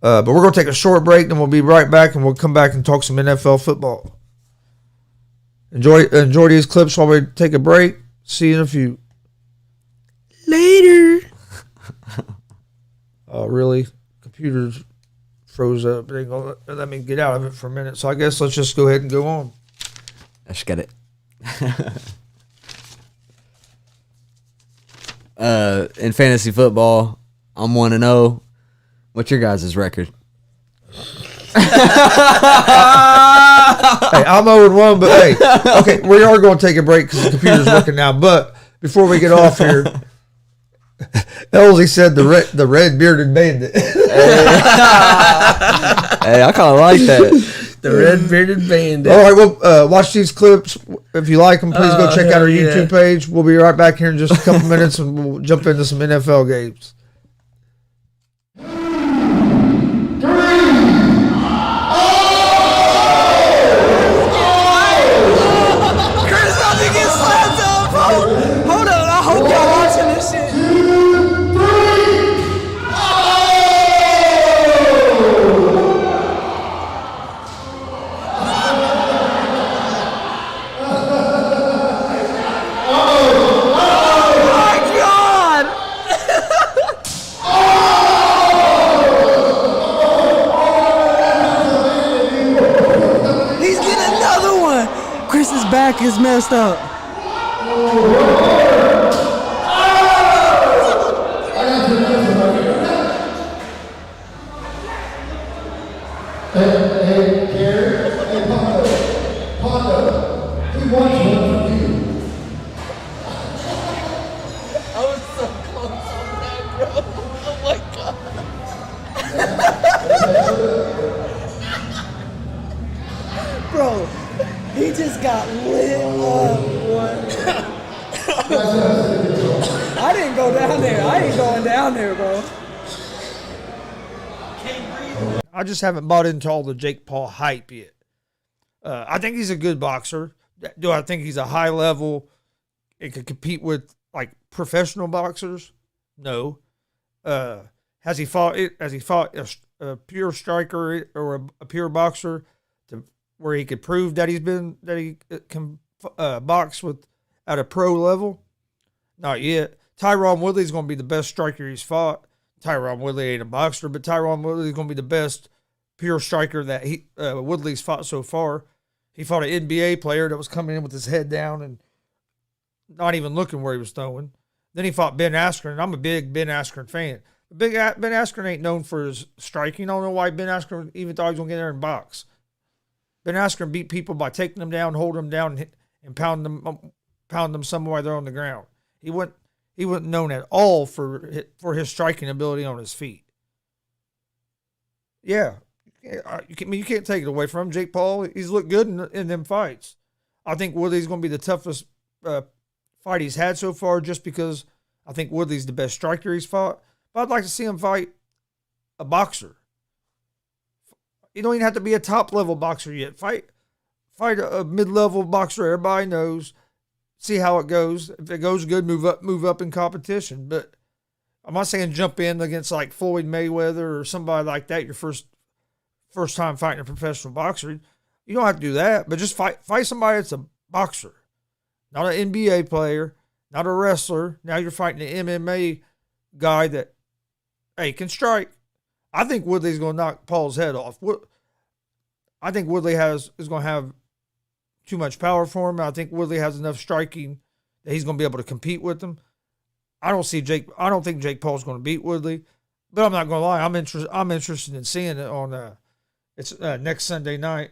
But we're gonna take a short break, then we'll be right back, and we'll come back and talk some NFL football. Enjoy these clips while we take a break. See you in a few. Later. Oh, really? Computers froze up. They ain't gonna let me get out of it for a minute. So I guess let's just go ahead and go on. Let's get it. In fantasy football, I'm 1-0. What's your guys' record? Hey, I'm 0-1, but hey, okay, we are going to take a break because the computer's working now. But before we get off here, Elsie said the red bearded bandit. Hey, I kind of like that. The red bearded bandit. All right, well, watch these clips. If you like them, please go check out our YouTube page. We'll be right back here in just a couple minutes, and we'll jump into some NFL games. Hold on, I hope y'all watching this shit. He's getting another one. Chris's back is messed up. Bro, he just got lit up. I didn't go down there. I ain't going down there, bro. I just haven't bought into all the Jake Paul hype yet. I think he's a good boxer. Do I think he's a high level and could compete with like professional boxers? No. Has he fought a pure striker or a pure boxer to where he could prove that he can box at a pro level? Not yet. Tyron Woodley's going to be the best striker he's fought. Tyron Woodley ain't a boxer, but Tyron Woodley's going to be the best pure striker that Woodley's fought so far. He fought an NBA player that was coming in with his head down and not even looking where he was throwing. Then he fought Ben Askren. I'm a big Ben Askren fan. Ben Askren ain't known for his striking. I don't know why Ben Askren even thought he was going to get there and box. Ben Askren beat people by taking them down, holding them down, and pounding them somewhere they're on the ground. He wasn't known at all for his striking ability on his feet. Yeah. You can't take it away from him. Jake Paul, he's looked good in them fights. I think Woodley's going to be the toughest fight he's had so far just because I think Woodley's the best striker he's fought. But I'd like to see him fight a boxer. You don't even have to be a top-level boxer yet. Fight a mid-level boxer everybody knows. See how it goes. If it goes good, move up in competition. But I'm not saying jump in against like Floyd Mayweather or somebody like that, your first time fighting a professional boxer. You don't have to do that, but just fight somebody that's a boxer. Not an NBA player, not a wrestler. Now you're fighting an MMA guy that, hey, can strike. I think Woodley's going to knock Paul's head off. I think Woodley is going to have too much power for him. I think Woodley has enough striking that he's going to be able to compete with him. I don't think Jake Paul's going to beat Woodley, but I'm not going to lie. I'm interested in seeing it on it's next Sunday night.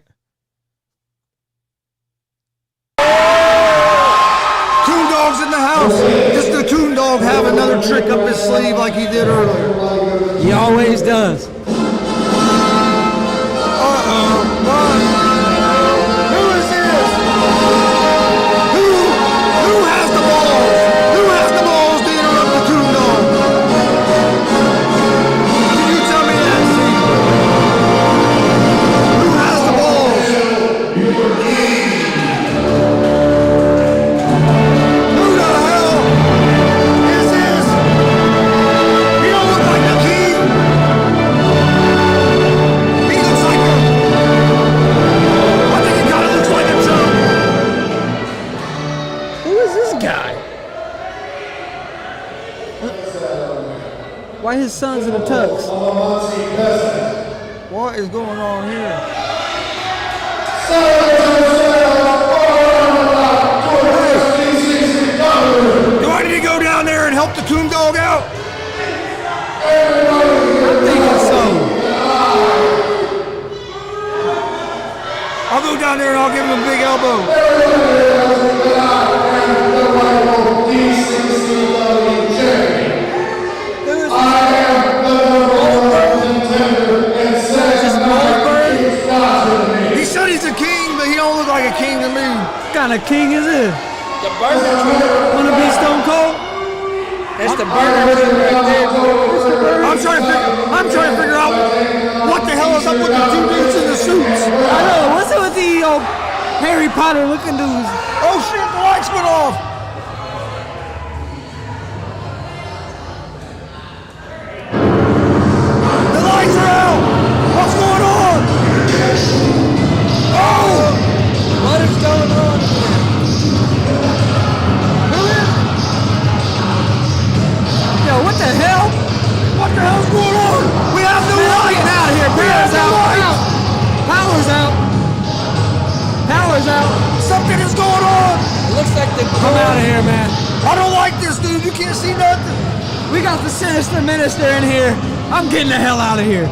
Coon Dog's in the house. Just the Coon Dog have another trick up his sleeve like he did earlier. He always does. Who is this? Who has the balls? Who has the balls to interrupt the Coon Dog? Can you tell me that, Steve? Who has the balls? Who the hell is this? He don't look like a king. He looks like a... I think he kind of looks like a chump. Who is this guy? Why his son's in a tux? What is going on here? Do I need to go down there and help the Coon Dog out? I'm thinking so. I'll go down there and I'll give him a big elbow. He said he's a king, but he don't look like a king to me. What kind of king is this? The burger truck. Wanna be Stone Cold? That's the burger truck right there. I'm trying to figure out what the hell is up with the two dudes in the suits. I know. What's up with the Harry Potter looking dudes? Oh shit, the lights went off. The lights are out. What's going on? Oh! What is going on? Who is? Yo, what the hell? What the hell's going on? We have no lights. Get out of here. Power's out. Power's out. Power's out. Something is going on. It looks like the... Come out of here, man. I don't like this, dude. You can't see nothing. We got the sinister minister in here. I'm getting the hell out of here.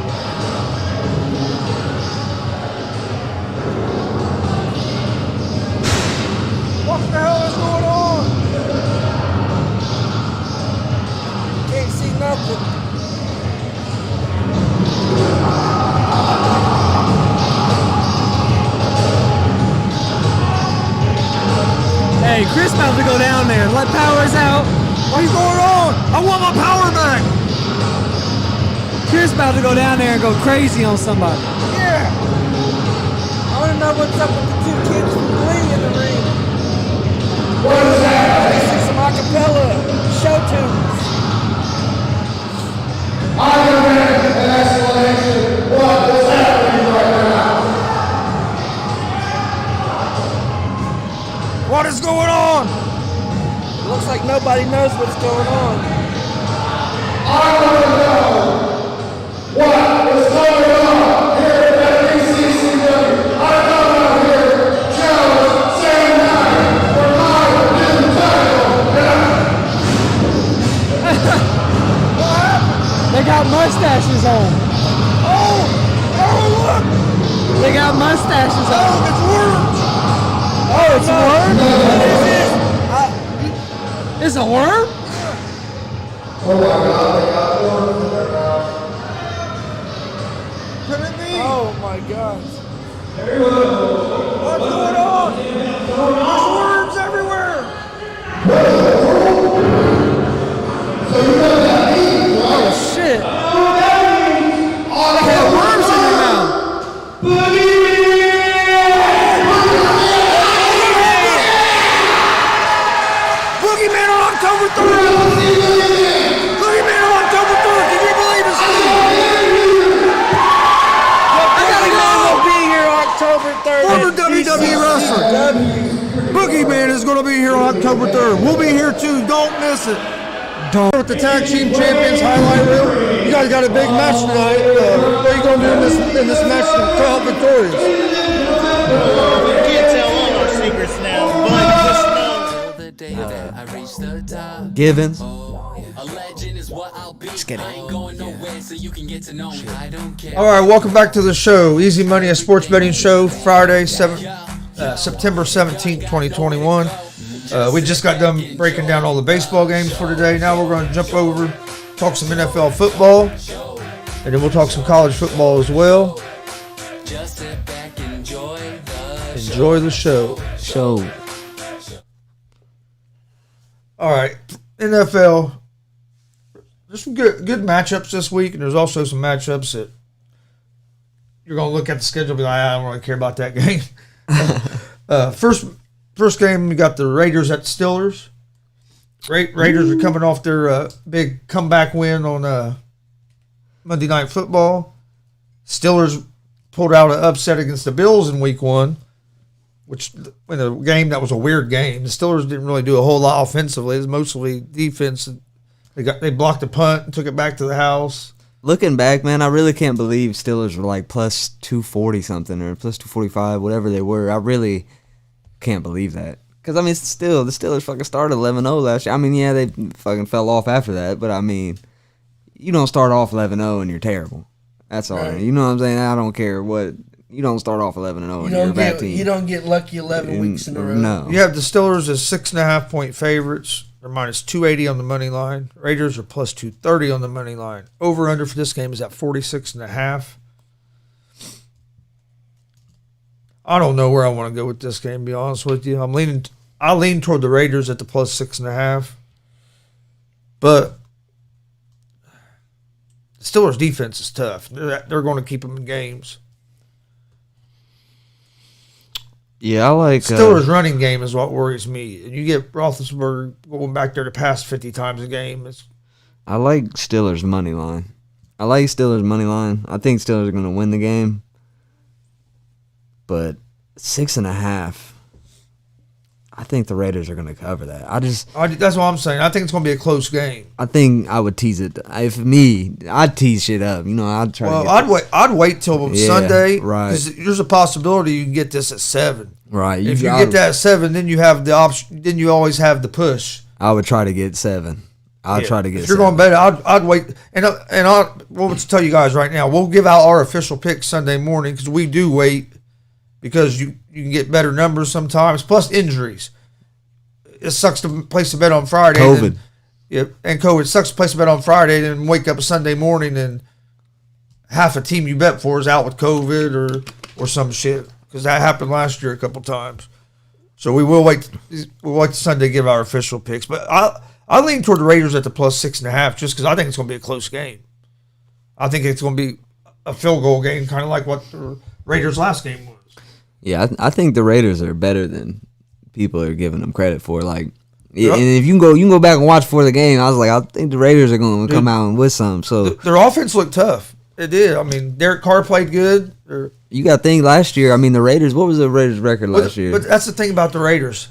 What the hell is going on? Can't see nothing. Hey, Chris about to go down there. Let Powers out. What's going on? I want my power back. Kid's about to go down there and go crazy on somebody. Yeah. I want to know what's up with the two kids from Glee in the ring. What is that? Some acapella show tunes. I demand an explanation. What is happening right now? What is going on? It looks like nobody knows what's going on. I want to know what is going on here at BCCW. I come out here, challenge Sam Knight for my new title. They got mustaches on. Oh, look! They got mustaches on. Oh, it's worms! Oh, it's a worm? What is this? It's a worm? Oh my God, they got worms in their mouth. Could it be? Oh my gosh. What's going on? There's worms everywhere! Oh shit. They got worms in their mouth. Boogeyman on October 3rd! Boogeyman on October 3rd! Can you believe it, Steve? I gotta go be here October 3rd. Former WWE wrestler. Boogeyman is going to be here on October 3rd. We'll be here too. Don't miss it. With the tag team champions highlight reel. You guys got a big match tonight. What are you going to do in this match to come out victorious? Can't tell all our secrets now, but just know The day that I reach the top. Givens. A legend is what I'll be. I ain't going nowhere, so you can get to know me. I don't care. All right, welcome back to the show. Easy Money, a sports betting show, Friday, September 17th, 2021. We just got done breaking down all the baseball games for today. Now we're going to jump over, talk some NFL football, and then we'll talk some college football as well. Just sit back, enjoy the show. All right, NFL. There's some good matchups this week, and there's also some matchups that you're going to look at the schedule and be like, I don't really care about that game. First game, we got the Raiders at the Steelers. Raiders are coming off their big comeback win on Monday Night Football. Steelers pulled out an upset against the Bills in Week 1, which in a game that was a weird game. The Steelers didn't really do a whole lot offensively. It was mostly defense. They blocked a punt and took it back to the house. Looking back, man, I really can't believe Steelers were like plus 240 something or plus 245, whatever they were. I really can't believe that. Because, I mean, still, the Steelers fucking started 11-0 last year. I mean, yeah, they fucking fell off after that. But, I mean, you don't start off 11-0 and you're terrible. That's all. Right. You know what I'm saying? I don't care what. You don't start off 11-0 and you're a bad team. You don't get lucky 11 weeks in a row. No. You have the Steelers as 6.5-point favorites. They're minus 280 on the money line. Raiders are plus 230 on the money line. Over-under for this game is at 46.5. I don't know where I want to go with this game, to be honest with you. I lean toward the Raiders at the plus 6.5. But the Steelers' defense is tough. They're going to keep them in games. Yeah, I like Steelers' running game is what worries me. And you get Roethlisberger going back there to pass 50 times a game. I like Steelers' money line. I think Steelers are going to win the game. But 6.5, I think the Raiders are going to cover that. That's what I'm saying. I think it's going to be a close game. I think I would tease it. If me, I'd tease shit up. You know, I'd try. Well, I'd wait till Sunday, right? Because there's a possibility you can get this at 7. Right. If you get that at 7, then you have the option. Then you always have the push. I would try to get 7. I'll try to get. If you're 7. going to bet, I'd wait. We'll tell you guys right now. We'll give out our official picks Sunday morning because we do wait because you can get better numbers sometimes. Plus injuries. It sucks to place a bet on Friday. COVID. And COVID. It sucks to place a bet on Friday and wake up a Sunday morning and half a team you bet for is out with COVID or some shit. Because that happened last year a couple times. So we'll wait Sunday to give our official picks. But I lean toward the Raiders at the plus 6.5 just because I think it's going to be a close game. I think it's going to be a field goal game, kind of like what the Raiders' last game was. Yeah, I think the Raiders are better than people are giving them credit for. Like, and if you can go back and watch for the game, I was like, I think the Raiders are going to come out and with some. So their offense looked tough. It did. I mean, Derek Carr played good. You got to think last year. I mean, the Raiders. What was the Raiders' record last year? But that's the thing about the Raiders.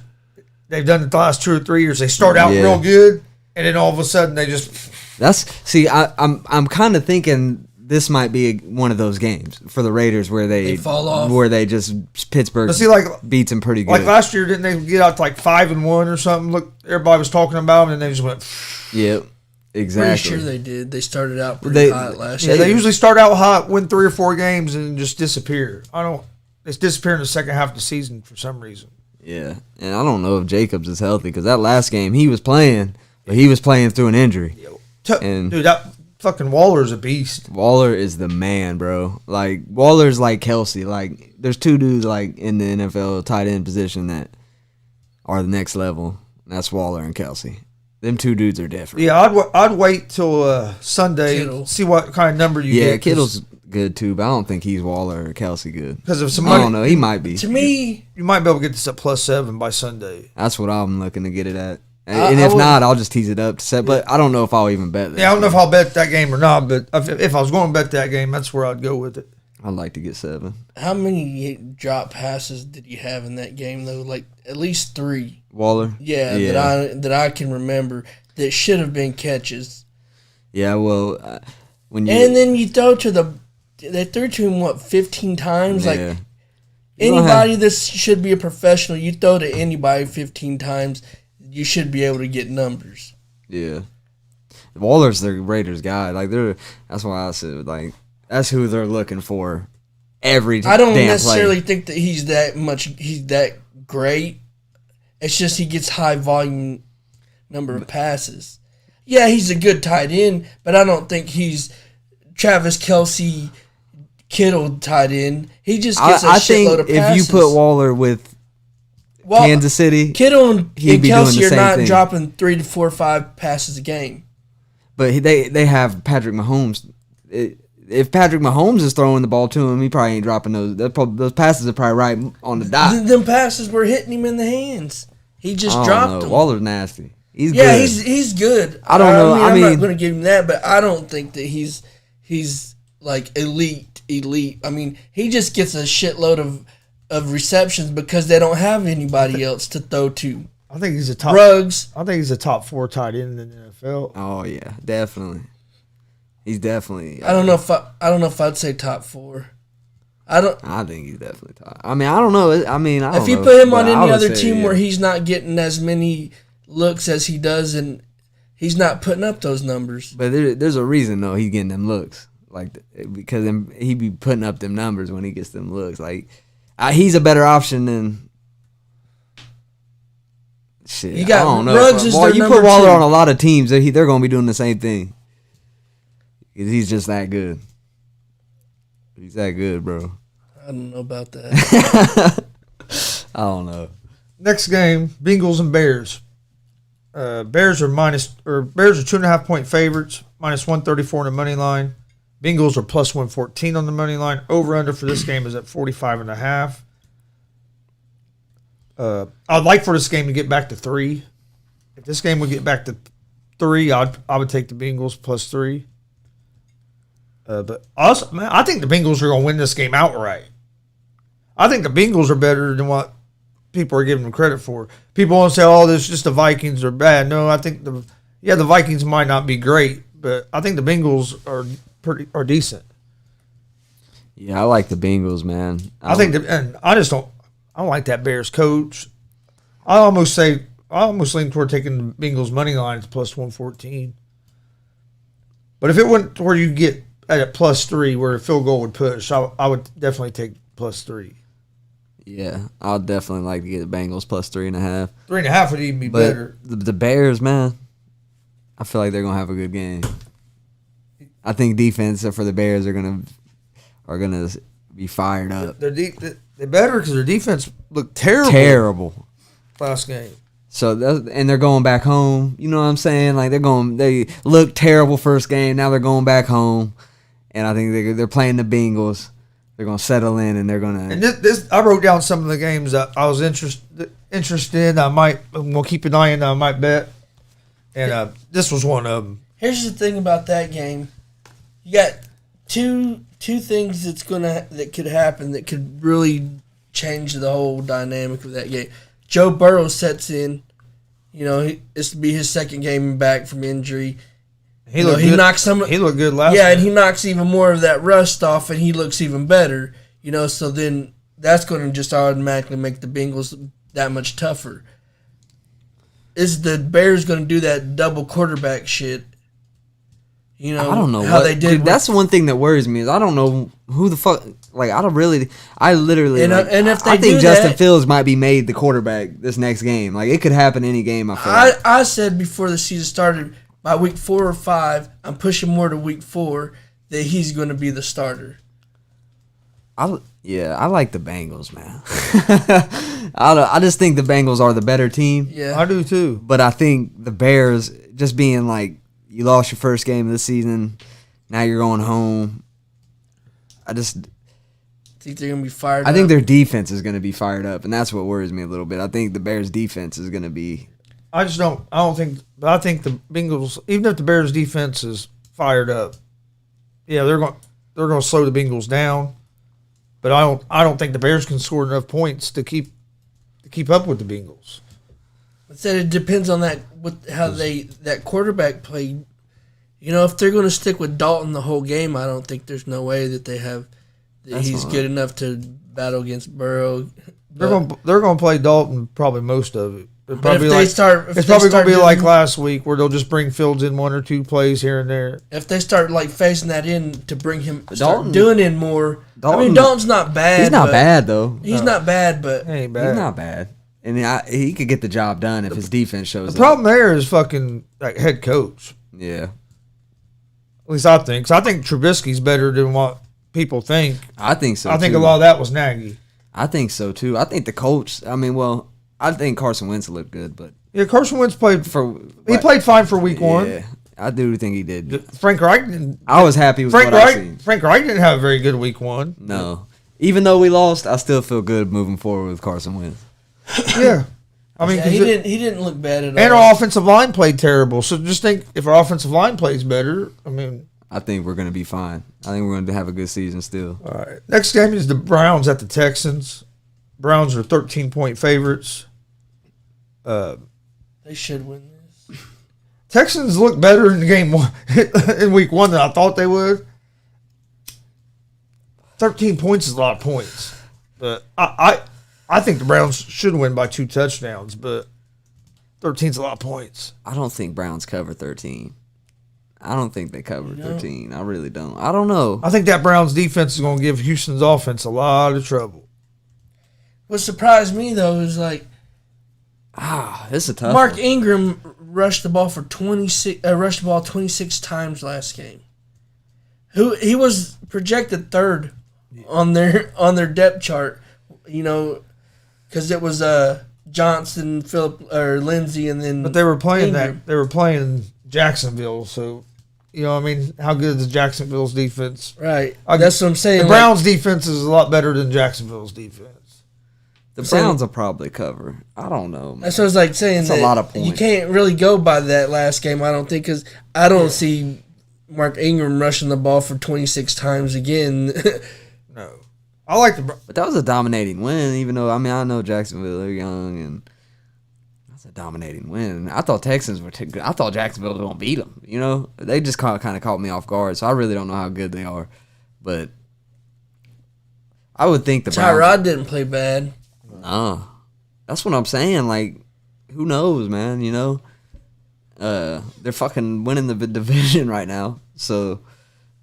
They've done it the last 2 or 3 years. They start out real good, and then all of a sudden they just. I'm kind of thinking this might be one of those games for the Raiders where they fall off, where they just Pittsburgh beats them pretty good. Like last year, didn't they get out to like 5-1 or something? Look, everybody was talking about them, and they just went. Yep, exactly. Pretty sure they did. They started out pretty hot last year. Yeah, they usually start out hot, win 3 or 4 games, and just disappear. It's disappeared in the second half of the season for some reason. Yeah, and I don't know if Jacobs is healthy because that last game he was playing, but he was playing through an injury. Dude, that fucking Waller's a beast. Waller is the man, bro. Like, Waller's like Kelsey. Like, there's 2 dudes like in the NFL tight end position that are the next level. And that's Waller and Kelsey. Them 2 dudes are different. Yeah, I'd wait till Sunday and see what kind of number you get. Yeah, Kittle's good too, but I don't think he's Waller or Kelsey good. Because if somebody, I don't know, he might be. To me, you might be able to get this at plus 7 by Sunday. That's what I'm looking to get it at. And if not, I'll just tease it up to set. But I don't know if I'll even bet that. Yeah, I don't know if I'll bet that game or not. But if I was going to bet that game, that's where I'd go with it. I'd like to get 7. How many drop passes did he have in that game though? Like at least 3. Waller. Yeah. that I can remember that should have been catches. Yeah, well, and then you throw to they threw to him 15 times. Yeah. Like anybody that should be a professional, you throw to anybody 15 times. You should be able to get numbers. Yeah, Waller's the Raiders guy. Like that's why I said like that's who they're looking for. I don't necessarily think that he's that great. It's just he gets high volume number of passes. Yeah, he's a good tight end, but I don't think he's Travis Kelce, Kittle tight end. He just gets a shitload of passes. If you put Waller with Kansas City, Kittle and Kelce are not dropping 3 to 4 or 5 passes a game. But they have Patrick Mahomes. If Patrick Mahomes is throwing the ball to him, he probably ain't dropping those. Those passes are probably right on the dot. Them passes were hitting him in the hands. He just dropped them. Waller's nasty. He's good. He's good. I don't know. I'm not going to give him that, but I don't think that he's like elite. I mean, he just gets a shitload of receptions because they don't have anybody else to throw to. I think he's a top Ruggs. I think he's a top 4 tight end in the NFL. Oh yeah, definitely. He's definitely. I don't know if I'd say top 4. I think he's definitely top. I mean, I don't know. If you put him on any other team where he's not getting as many looks as he does, and he's not putting up those numbers. But there's a reason though he's getting them looks, like because he be putting up them numbers when he gets them looks. Like he's a better option than shit. You got I don't know. Ruggs is their you number put Waller 2. on a lot of teams, they're going to be doing the same thing. He's just that good. He's that good, bro. I don't know about that. I don't know. Next game, Bengals and Bears. Bears are 2.5 point favorites, minus 134 on the money line. Bengals are plus 114 on the money line. Over under for this game is at 45.5. I'd like for this game to get back to 3. If this game would get back to 3, I would take the Bengals plus 3. But also, man, I think the Bengals are going to win this game outright. I think the Bengals are better than what people are giving them credit for. People want to say, "Oh, this just the Vikings are bad." No, I think the Vikings might not be great, but I think the Bengals are decent. Yeah, I like the Bengals, man. I don't like that Bears coach. I almost lean toward taking the Bengals money lines plus 114. But if it went to where you get at a plus 3 where a field goal would push, I would definitely take plus 3. Yeah, I'd definitely like to get the Bengals plus 3.5. 3.5 would even be better. The Bears, man, I feel like they're gonna have a good game. I think defense for the Bears are gonna be fired up. They're better because their defense looked terrible. Terrible. last game. So and they're going back home. You know what I'm saying? Like they look terrible first game. Now they're going back home, and I think they're playing the Bengals. They're gonna settle in, and they're gonna. And this I wrote down some of the games that I was interested. I'm gonna keep an eye on. I might bet, and this was one of them. Here's the thing about that game. You got two things that could happen that could really change the whole dynamic of that game. Joe Burrow sets in. You know, it's to be his second game back from injury. He looked good last. Yeah, game. and he knocks even more of that rust off, and he looks even better. You know, so then that's going to just automatically make the Bengals that much tougher. Is the Bears going to do that double quarterback shit? You know, I don't know how they did. Dude, that's one thing that worries me is I don't know who the fuck. Like I literally. And if they I think do Justin that, Fields might be made the quarterback this next game. Like it could happen any game. I feel like. I said before the season started, by week 4 or 5, I'm pushing more to week 4 that he's going to be the starter. I like the Bengals, man. I just think the Bengals are the better team. Yeah, I do too. But I think the Bears just being like. You lost your first game of the season. Now you're going home. I think they're going to be fired up. I think their defense is going to be fired up, and that's what worries me a little bit. I think the Bears' defense is going to be. I think the Bengals, even if the Bears' defense is fired up, yeah, they're going to slow the Bengals down. But I don't think the Bears can score enough points to keep up with the Bengals. I said it depends on that that quarterback play. You know, if they're going to stick with Dalton the whole game, I don't think there's no way that he's good enough to battle against Burrow. They're going to play Dalton probably most of it. It's probably going to be like last week where they'll just bring Fields in 1 or 2 plays here and there. If they start like phasing that in to bring him doing it more. Dalton's not bad. He's not bad though. He's not bad, but he ain't bad. He's not bad. And he could get the job done if his defense shows up. The problem there is fucking like head coach. Yeah. At least I think. So I think Trubisky's better than what people think. I think so, I think too. a lot of that was Nagy. I think so, too. I think the coach, I think Carson Wentz looked good, but... Yeah, Carson Wentz played fine for week 1. Yeah, I do think he did. Frank Reich didn't... I was happy with what I seen. Frank Reich didn't have a very good week 1. No. Even though we lost, I still feel good moving forward with Carson Wentz. Yeah. I mean, he didn't look bad at all. And our offensive line played terrible. So just think if our offensive line plays better, I think we're going to be fine. I think we're going to have a good season still. All right. Next game is the Browns at the Texans. Browns are 13-point favorites. They should win this. Texans look better in game 1 in week 1 than I thought they would. 13 points is a lot of points. But I think the Browns should win by 2 touchdowns, but 13's a lot of points. I don't think Browns cover 13. I don't think they cover 13. I really don't. I don't know. I think that Browns defense is going to give Houston's offense a lot of trouble. What surprised me, though, is like... this is a tough Mark one. Ingram rushed the ball 26 times last game. He was projected 3rd on their depth chart, you know, because it was Johnson, Phillip, or Lindsey, and then. But they were playing Ingram. They were playing Jacksonville, so how good is Jacksonville's defense? Right. That's what I'm saying. The Browns' defense is a lot better than Jacksonville's defense. The Browns will probably cover. I don't know, man. That's what I was like saying. It's a lot of points. You can't really go by that last game, I don't think, because I don't see Mark Ingram rushing the ball 26 times again. No. I like but that was a dominating win, even though, I know Jacksonville, they're young, and that's a dominating win. I thought Texans were good. I thought Jacksonville was going to beat them, you know? They just kind of caught me off guard, so I really don't know how good they are. But I would think the Browns... Tyrod didn't play bad. No. That's what I'm saying. Like, who knows, man, you know? They're fucking winning the division right now, so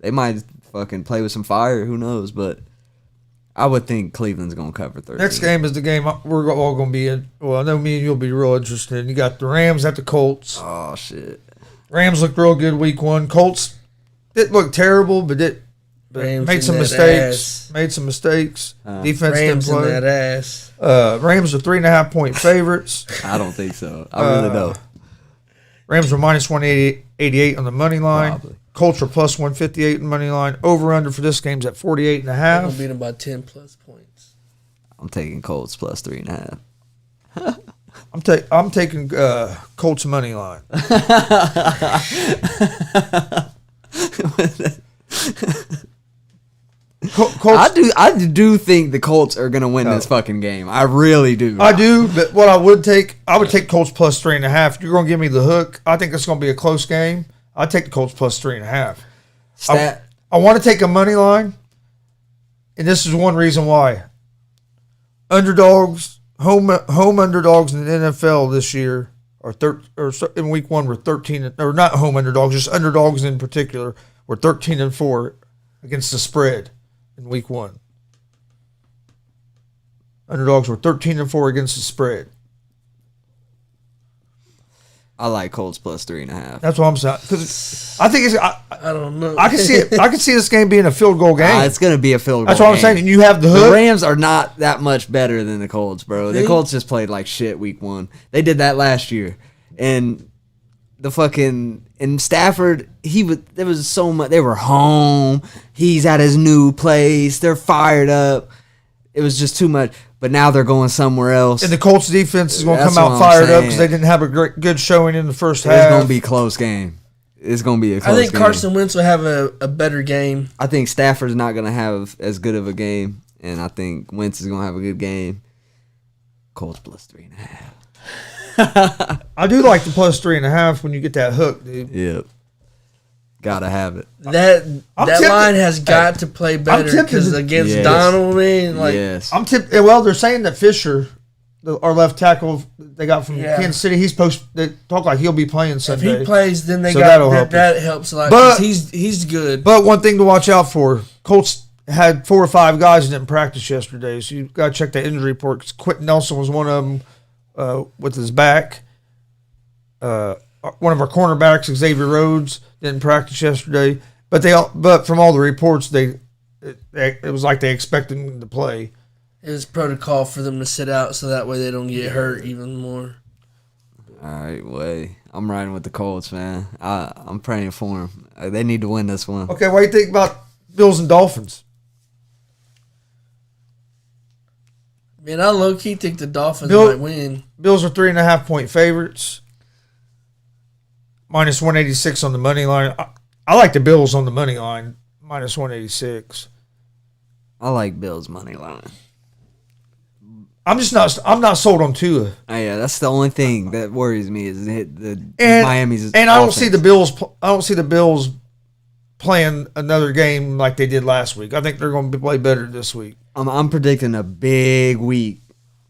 they might fucking play with some fire. Who knows? But I would think Cleveland's going to cover 13. Next game is the game we're all going to be in. Well, I know me and you'll be real interested in. You got the Rams at the Colts. Oh, shit. Rams looked real good week 1. Colts, it looked terrible, but but Rams made in some that mistakes. ass. Made some mistakes. Defense Rams didn't in play. that ass. Rams are 3.5-point favorites. I don't think so. I really don't. Rams were minus 188 on the money line. Probably. Colts are plus 158 on the money line. Over under for this game's at 48.5. We'll beat them by 10 plus points. I'm taking Colts plus 3.5. I'm taking Colts money line. Colts, I do think the Colts are gonna win this fucking game. I really do. I do, but what I would take Colts plus 3.5. You're gonna give me the hook. I think it's gonna be a close game. I'd take the Colts plus 3.5. I want to take a money line, and this is one reason why. Underdogs, home underdogs in the NFL this year or in week 1 were 13, or not home underdogs, just underdogs in particular were 13-4 against the spread in week 1. Underdogs were 13-4 against the spread. I like Colts plus 3.5. That's what I'm saying. Because I think I don't know. I can see it. I can see this game being a field goal game. It's going to be a field goal. That's what I'm saying. And you have the hook. The Rams are not that much better than the Colts, bro. The Colts just played like shit week 1. They did that last year, and Stafford, there was so much. They were home. He's at his new place. They're fired up. It was just too much. But now they're going somewhere else. And the Colts defense is going to come out fired up because they didn't have a good showing in the first half. It's going to be a close game. It's going to be a close game. I think Carson Wentz will have a better game. I think Stafford's not going to have as good of a game, and I think Wentz is going to have a good game. Colts plus 3.5. I do like the plus 3.5 when you get that hook, dude. Yep. Gotta have it. That line has got to play better because against Donald, yes. I'm tipped. Well, they're saying that Fisher, our left tackle they got from Kansas City, they talk like he'll be playing Sunday. If he plays, then that helps a lot. But he's good. But one thing to watch out for: Colts had 4 or 5 guys that didn't practice yesterday, so you got to check the injury report. 'Cause Quentin Nelson was one of them with his back. One of our cornerbacks, Xavier Rhodes, didn't practice yesterday. But from all the reports, it was like they expected him to play. It was protocol for them to sit out so that way they don't get hurt even more. All right, I'm riding with the Colts, man. I'm praying for them. They need to win this one. Okay, what do you think about Bills and Dolphins? Man, I low-key think the Dolphins might win. Bills are 3.5-point favorites. Minus 186 on the money line. I like the Bills on the money line. Minus 186. I like Bills money line. I'm not sold on Tua. Oh, yeah, that's the only thing that worries me is Miami's. And I don't see the Bills. I don't see the Bills playing another game like they did last week. I think they're going to play better this week. I'm predicting a big week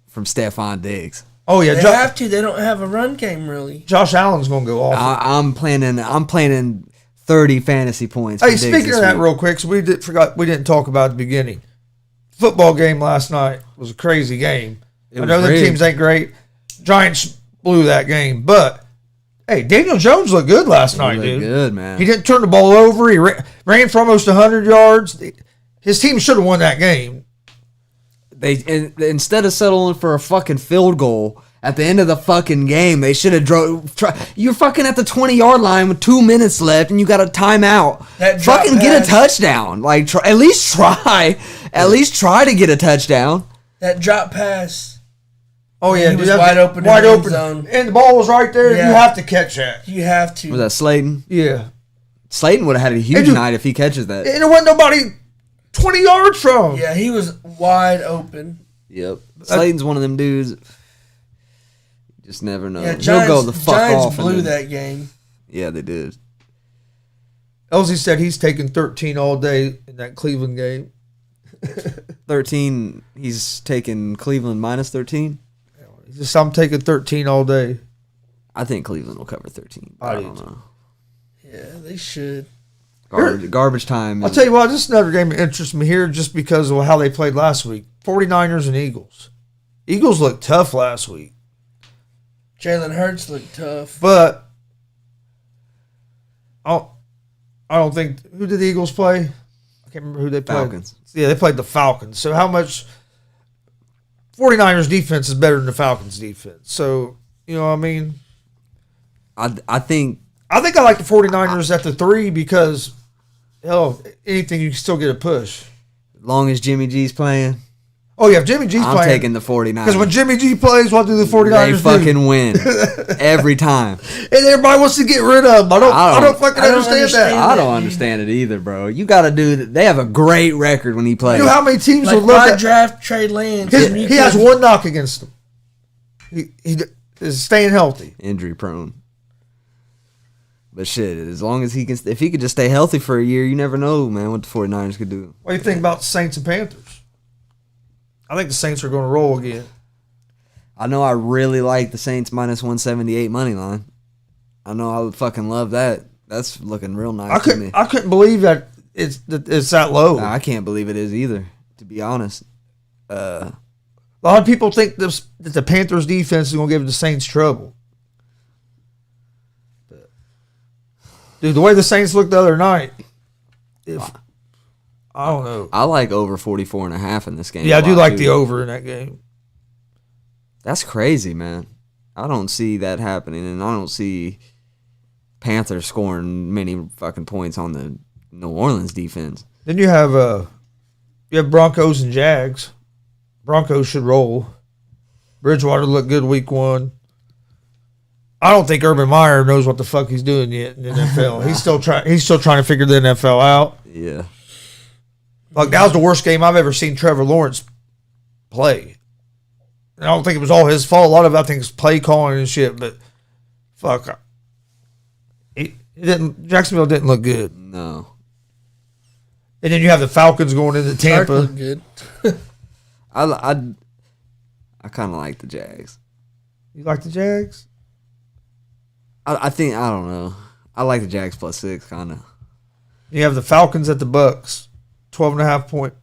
from Stephon Diggs. Oh yeah, they have to. They don't have a run game really. Josh Allen's going to go off. I'm planning 30 fantasy points. Hey, speaking of that, real quick, so we didn't talk about at the beginning. Football game last night was a crazy game. I know the teams ain't great. Giants blew that game, but hey, Daniel Jones looked good last night, dude. Good, man. He didn't turn the ball over. He ran for almost 100 yards. His team should have won that game. Instead of settling for a fucking field goal at the end of the fucking game, they should have you're fucking at the 20-yard line with 2 minutes left, and you got a timeout. Fucking get a touchdown. Like at least try. At least try to get a touchdown. That drop pass. Oh yeah, he was wide open. Wide in the open, zone. and the ball was right there. Yeah. You have to catch that. You have to. Was that Slayton? Yeah. Slayton would have had a huge night if he catches that. And there wasn't nobody 20 yards from him. Yeah, he was wide open. Yep. Slayton's one of them dudes. You just never know. Yeah, He'll go the fuck Giants off. blew that game. Yeah, they did. Elsie said he's taking 13 all day in that Cleveland game. 13. He's taking Cleveland minus 13. I'm taking 13 all day. I think Cleveland will cover 13. I don't know. Yeah, they should. Garbage time. I'll tell you what, this is another game that interests me here just because of how they played last week. 49ers and Eagles. Eagles looked tough last week. Jalen Hurts looked tough. But I don't think – who did the Eagles play? I can't remember who they played. Falcons. Yeah, they played the Falcons. So how much 49ers defense is better than the Falcons defense? So, you know what I mean? I think I like the 49ers at the 3 because, hell, anything you can still get a push. as long as Jimmy G's playing, Oh, yeah, if Jimmy G's I'm playing. taking the 49ers. Because when Jimmy G plays, what do the 49ers they do? fucking win every time. And everybody wants to get rid of them. I don't fucking understand that. I don't understand it either, bro. You got to do that. They have a great record when he plays. You know how many teams Like, would love why that? draft Trey Lance? He has one knock against him. He is staying healthy. Injury prone. But shit, as long as he can, if he could just stay healthy for a year, you never know, man, what the 49ers could do. What do you think about the Saints and Panthers? I think the Saints are going to roll again. I know I really like the Saints minus 178 money line. I know I would fucking love that. That's looking real nice to me. I couldn't believe that it's that low. I can't believe it is either, to be honest. A lot of people think that the Panthers defense is going to give the Saints trouble. Dude, the way the Saints looked the other night, I don't know. I like over 44.5 in this game. Yeah, I do like the over in that game. That's crazy, man. I don't see that happening, and I don't see Panthers scoring many fucking points on the New Orleans defense. Then you have Broncos and Jags. Broncos should roll. Bridgewater looked good week 1. I don't think Urban Meyer knows what the fuck he's doing yet in the NFL. He's still trying to figure the NFL out. Yeah. Like, that was the worst game I've ever seen Trevor Lawrence play. And I don't think it was all his fault. A lot of it, I think, is play calling and shit, but fuck. Jacksonville didn't look good. No. And then you have the Falcons going into Tampa. Looked good. I kind of like the Jags. You like the Jags? I think, I don't know. I like the Jags plus 6, kind of. You have the Falcons at the Bucks. 12.5 point.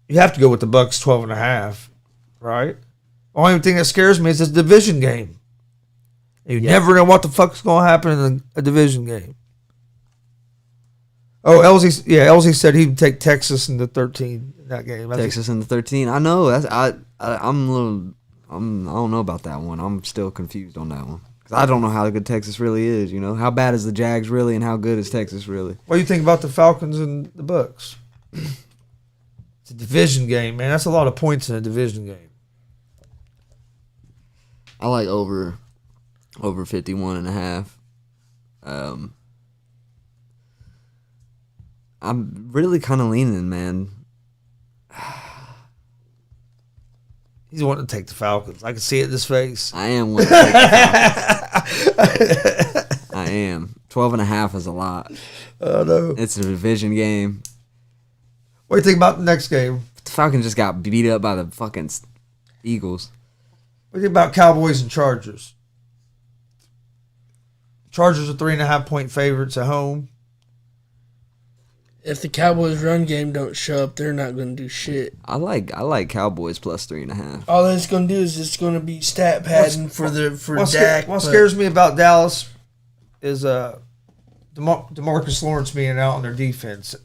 You have to go with the Bucks 12.5, right? Only thing that scares me is this division game. You never know what the fuck's going to happen in a division game. Oh, LZ said he'd take Texas in the 13 in that game. Texas in the 13. I know. I don't know about that one. I'm still confused on that one. Because I don't know how good Texas really is, you know? How bad is the Jags really, and how good is Texas really? What do you think about the Falcons and the Bucks? It's a division game, man. That's a lot of points in a division game. I like over 51.5. I'm really kind of leaning, man. He's wanting to take the Falcons. I can see it in his face. I am wanting to take the Falcons. I am. 12.5 is a lot. Oh, no. It's a division game. What do you think about the next game? The Falcons just got beat up by the fucking Eagles. What do you think about Cowboys and Chargers? Chargers are 3.5 point favorites at home. If the Cowboys' run game don't show up, they're not going to do shit. I like Cowboys plus 3.5. All it's going to do is it's going to be stat padding for Dak. What scares me about Dallas is DeMarcus Lawrence being out on their defense.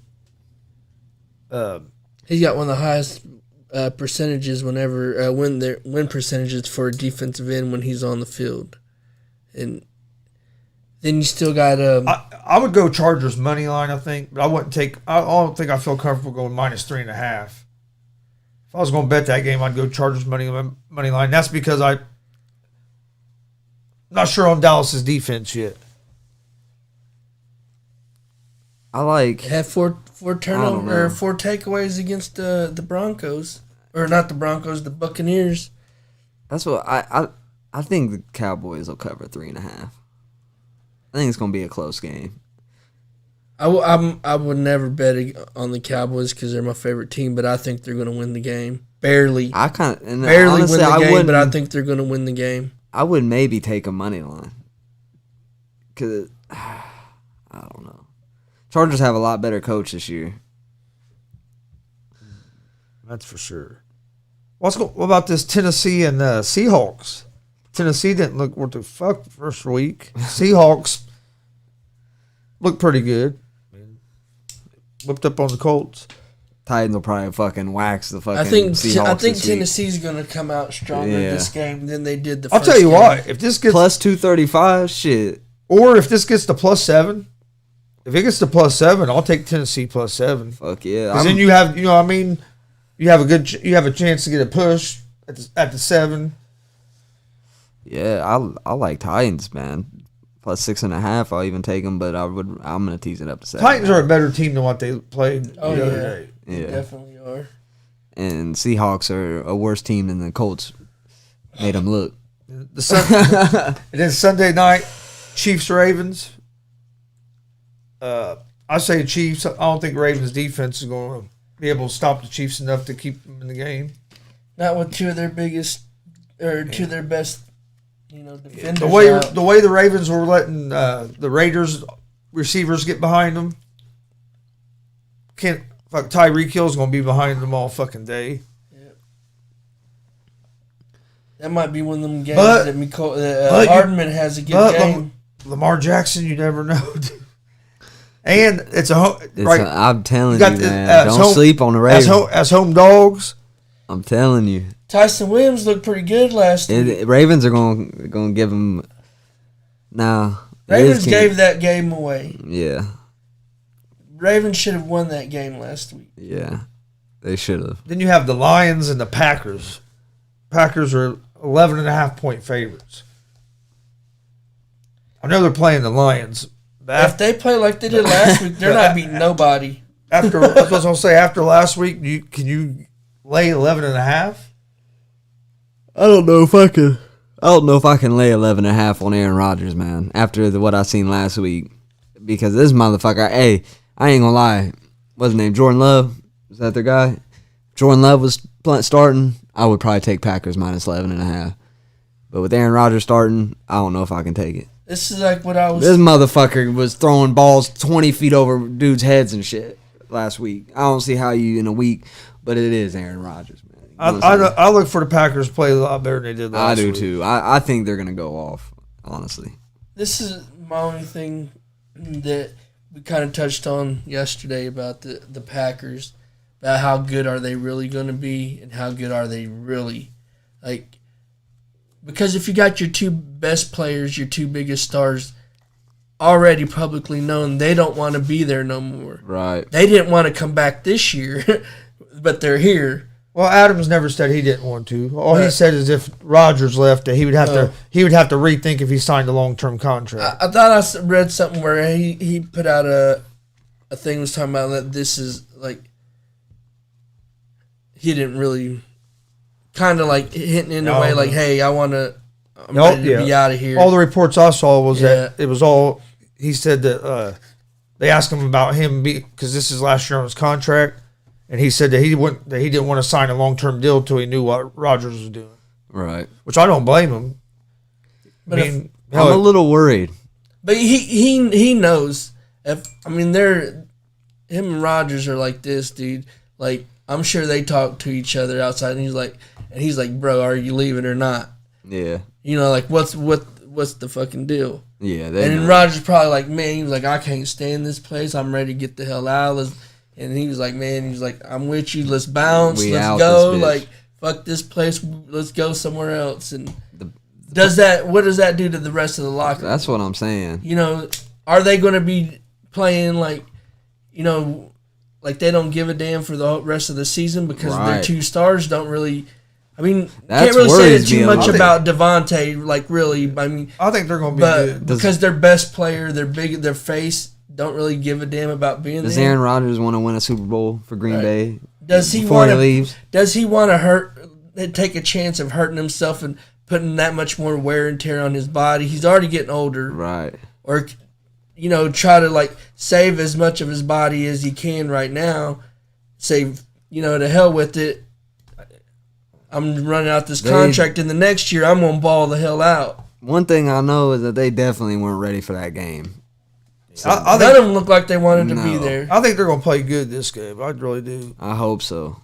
He's got one of the highest percentages whenever win percentages for a defensive end when he's on the field, and then you still got I would go Chargers money line, I think, but I wouldn't take. I don't think I feel comfortable going minus 3.5. If I was going to bet that game, I'd go Chargers money line. That's because I'm not sure on Dallas's defense yet. I like had four turnover or 4 takeaways against the Broncos, or not the Broncos, the Buccaneers. That's what I think the Cowboys will cover 3.5. I think it's gonna be a close game. I would never bet on the Cowboys because they're my favorite team, but I think they're going to win the game. Barely. Barely honestly, win the game, but I think they're going to win the game. I would maybe take a money line. Because, I don't know. Chargers have a lot better coach this year. That's for sure. What about this Tennessee and Seahawks? Tennessee didn't look what the fuck first week. Seahawks looked pretty good. Whipped up on the Colts. Titans will probably fucking wax the fucking I think Seahawks this week. Tennessee's going to come out stronger this game than they did the I'll first tell you game. what, if this gets plus 235, shit. Or if this gets to +7, if it gets to +7, I'll take Tennessee +7. Fuck yeah. Because then you have, you have a chance to get a push at the 7. Yeah, I like Titans, man. Plus 6.5, I'll even take them, but I'm gonna tease it up to 7. Titans are a better team than what they played the other day. They definitely are. And Seahawks are a worse team than the Colts made them look. And then Sunday night, Chiefs Ravens. I say Chiefs. I don't think Ravens defense is going to be able to stop the Chiefs enough to keep them in the game. Not with two of their best, defenders. The way the Ravens were letting the Raiders receivers get behind them. Tyreek Hill's going to be behind them all fucking day. That might be one of them games that Hardman has a good game. Lamar Jackson, you never know. And it's I'm telling you, man. Don't sleep on the Ravens. As home dogs. I'm telling you. Tyson Williams looked pretty good last week. Ravens are going to give him. Now. Ravens gave that game away. Yeah. Ravens should have won that game last week. Yeah. They should have. Then you have the Lions and the Packers. Packers are 11.5-point favorites. I know they're playing the Lions. If they play like they did last week, they're not beating nobody. That's what I was going to say. After last week, can you lay 11.5? I don't know if I can. I don't know if I can lay 11.5 on Aaron Rodgers, man. After what I seen last week, because this motherfucker. Hey, I ain't gonna lie. What's his name? Jordan Love. Is that their guy? Jordan Love was starting. I would probably take Packers minus 11.5. But with Aaron Rodgers starting, I don't know if I can take it. This is like what I was. This motherfucker was throwing balls 20 feet over dudes' heads and shit last week. I don't see how you in a week, but it is Aaron Rodgers, man. I look for the Packers to play a lot better than they did last week. I do too. I think they're gonna go off. Honestly, this is my only thing that we kind of touched on yesterday about the Packers, about how good are they really going to be and how good are they really, like, because if you got your two best players, your two biggest stars already publicly known, they don't want to be there no more. Right. They didn't want to come back this year, but they're here. Well, Adams never said he didn't want to. All he said is if Rodgers left, that he would have to rethink if he signed a long-term contract. I thought I read something where he put out a thing was talking about that this is like he didn't really kind of like hitting in a way like, hey, I'm ready to be out of here. All the reports I saw was that it was all. He said that they asked him about him because this is last year on his contract. And he said that he didn't want to sign a long-term deal until he knew what Rodgers was doing. Right. Which I don't blame him. But I'm a little worried. But he knows. Him and Rodgers are like this, dude. Like, I'm sure they talk to each other outside, and he's like, bro, are you leaving or not? Yeah. You know, like, what's the fucking deal? Yeah. And then Rodgers probably like, man, he was like, I can't stay in this place. I'm ready to get the hell out. And he was like, man, I'm with you. Let's bounce. Let's go. Like, fuck this place. Let's go somewhere else. And what does that do to the rest of the locker room? That's what I'm saying. You know, are they going to be playing like, you know, like they don't give a damn for the rest of the season because their two stars don't really. I mean, can't really say it too much about Devontae. Like, really, I mean, I think they're going to be good because their best player, their face. Don't really give a damn about being Does there. Aaron Rodgers want to win a Super Bowl for Green Bay? Does he want to? Does he want to take a chance of hurting himself and putting that much more wear and tear on his body? He's already getting older, right? Or, you know, try to like save as much of his body as he can right now. Say, you know, to hell with it. I'm running out this contract in the next year. I'm gonna ball the hell out. One thing I know is that they definitely weren't ready for that game. So none of them look like they wanted to be there. I think they're going to play good this game. I really do. I hope so.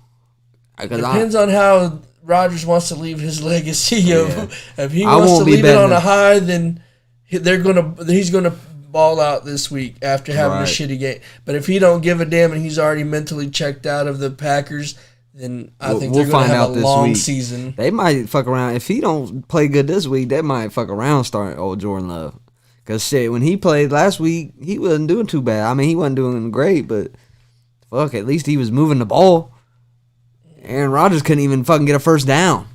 Depends on how Rodgers wants to leave his legacy. If he wants to leave it on a high, then he's going to ball out this week after having a shitty game. But if he don't give a damn and he's already mentally checked out of the Packers, then I think they're going to have a long season. They might fuck around. If he don't play good this week, they might fuck around starting old Jordan Love. Because, shit, when he played last week, he wasn't doing too bad. I mean, he wasn't doing great, but fuck, at least he was moving the ball. Aaron Rodgers couldn't even fucking get a first down.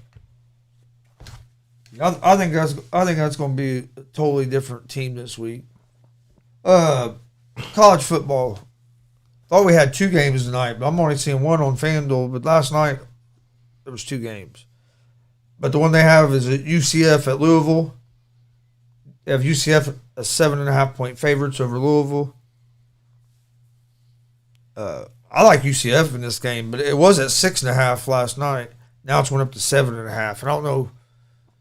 I think that's going to be a totally different team this week. College football. Thought we had 2 games tonight, but I'm only seeing one on FanDuel. But last night there was 2 games. But the one they have is at UCF at Louisville. They have UCF as 7.5-point favorites over Louisville. I like UCF in this game, but it was at 6.5 last night. Now it's went up to 7.5. And I don't know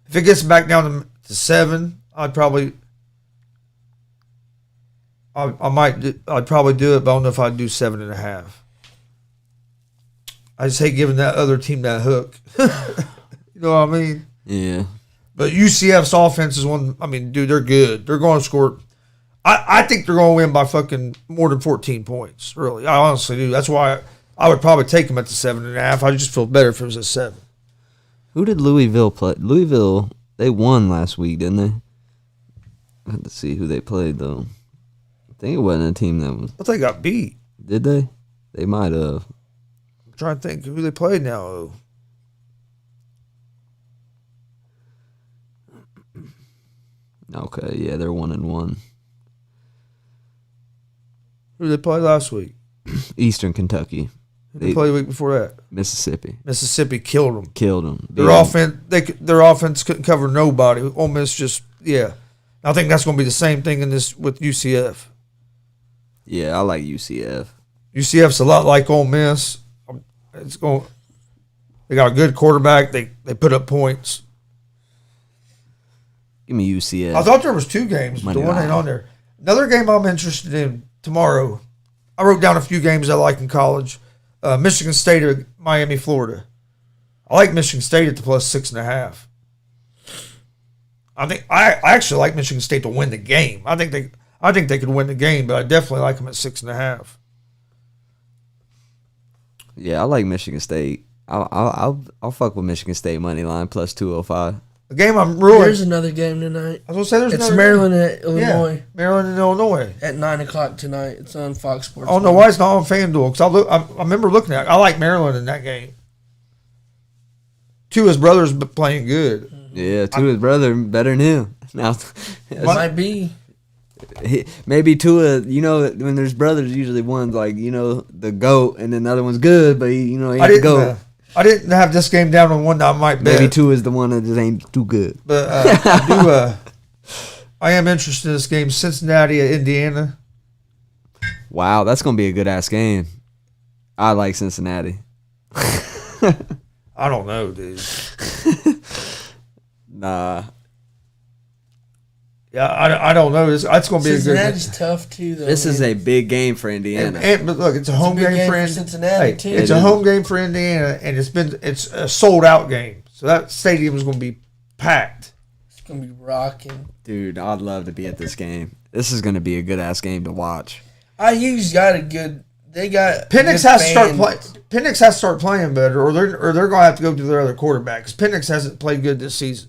if it gets back down to 7. I'd probably do it, but I don't know if I'd do 7.5. I just hate giving that other team that hook. You know what I mean? Yeah. But UCF's offense is one. I mean, dude, they're good. They're going to score. I think they're going to win by fucking more than 14 points. Really, I honestly do. That's why I would probably take them at the 7.5. I just feel better if it was at 7. Who did Louisville play? Louisville, they won last week, didn't they? I had to see who they played though. I think it wasn't a team that was. But they got beat. Did they? They might have. I'm trying to think who they played now. Though. Okay, yeah, they're 1-1. Who did they play last week? Eastern Kentucky. Who did they play the week before that? Mississippi. Mississippi killed them. Killed them. Their offense couldn't cover nobody. Ole Miss just I think that's going to be the same thing in this with UCF. Yeah, I like UCF. UCF's a lot like Ole Miss. They got a good quarterback. They put up points. Give me UCF. I thought there was 2 games, but the one ain't on there. Another game I'm interested in tomorrow. I wrote down a few games I like in college. Michigan State or Miami, Florida. I like Michigan State at the plus 6.5. I actually like Michigan State to win the game. I think they could win the game, but I definitely like them at 6.5. Yeah, I like Michigan State. I'll fuck with Michigan State money line plus 205. The game I'm really. There's another game tonight. I was gonna say it's Maryland at Illinois. Yeah, Maryland and Illinois at 9:00 tonight. It's on Fox Sports. I don't know why it's not on FanDuel because I remember looking at it. I like Maryland in that game. 2 of his brothers playing good. Yeah, 2 of his brother better than him. Now it might be. Maybe 2 of when there's brothers, usually one's like the GOAT and then the other one's good, but he ain't the GOAT. I didn't have this game down on one that I might bet. Maybe 2 is the one that just ain't too good. But I am interested in this game. Cincinnati at Indiana. Wow, that's gonna be a good ass game. I like Cincinnati. I don't know, dude. Nah. Yeah, I don't know. It's going to be Cincinnati's tough too, though. This is a big game for Indiana. But look, it's a home game for Cincinnati too. It's a home game for Indiana, and it's a sold out game. So that stadium is going to be packed. It's going to be rocking. Dude, I'd love to be at this game. This is going to be a good ass game to watch. IU's got a good. They got Penix has to start playing. Penix has to start playing better, or they're going to have to go to their other quarterback because Penix hasn't played good this season.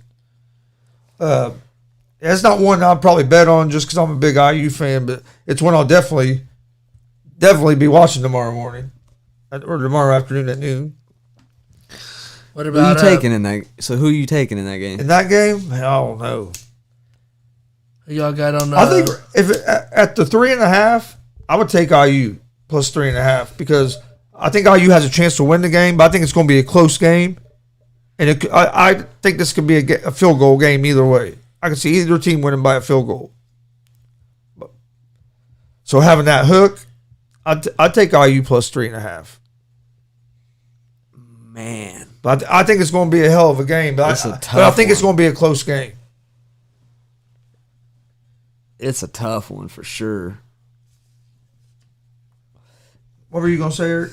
It's not one I'll probably bet on just because I'm a big IU fan, but it's one I'll definitely be watching tomorrow morning or tomorrow afternoon at noon. What about who you taking in that? So who are you taking in that game? In that game, I don't know. Who y'all got on? I think at the 3.5, I would take IU plus 3.5 because I think IU has a chance to win the game, but I think it's going to be a close game, and I think this could be a field goal game either way. I can see either team winning by a field goal. So having that hook, I'd take IU plus 3.5. Man. But I think it's going to be a hell of a game. But I think it's going to be a close game. It's a tough one for sure. What were you going to say, Eric?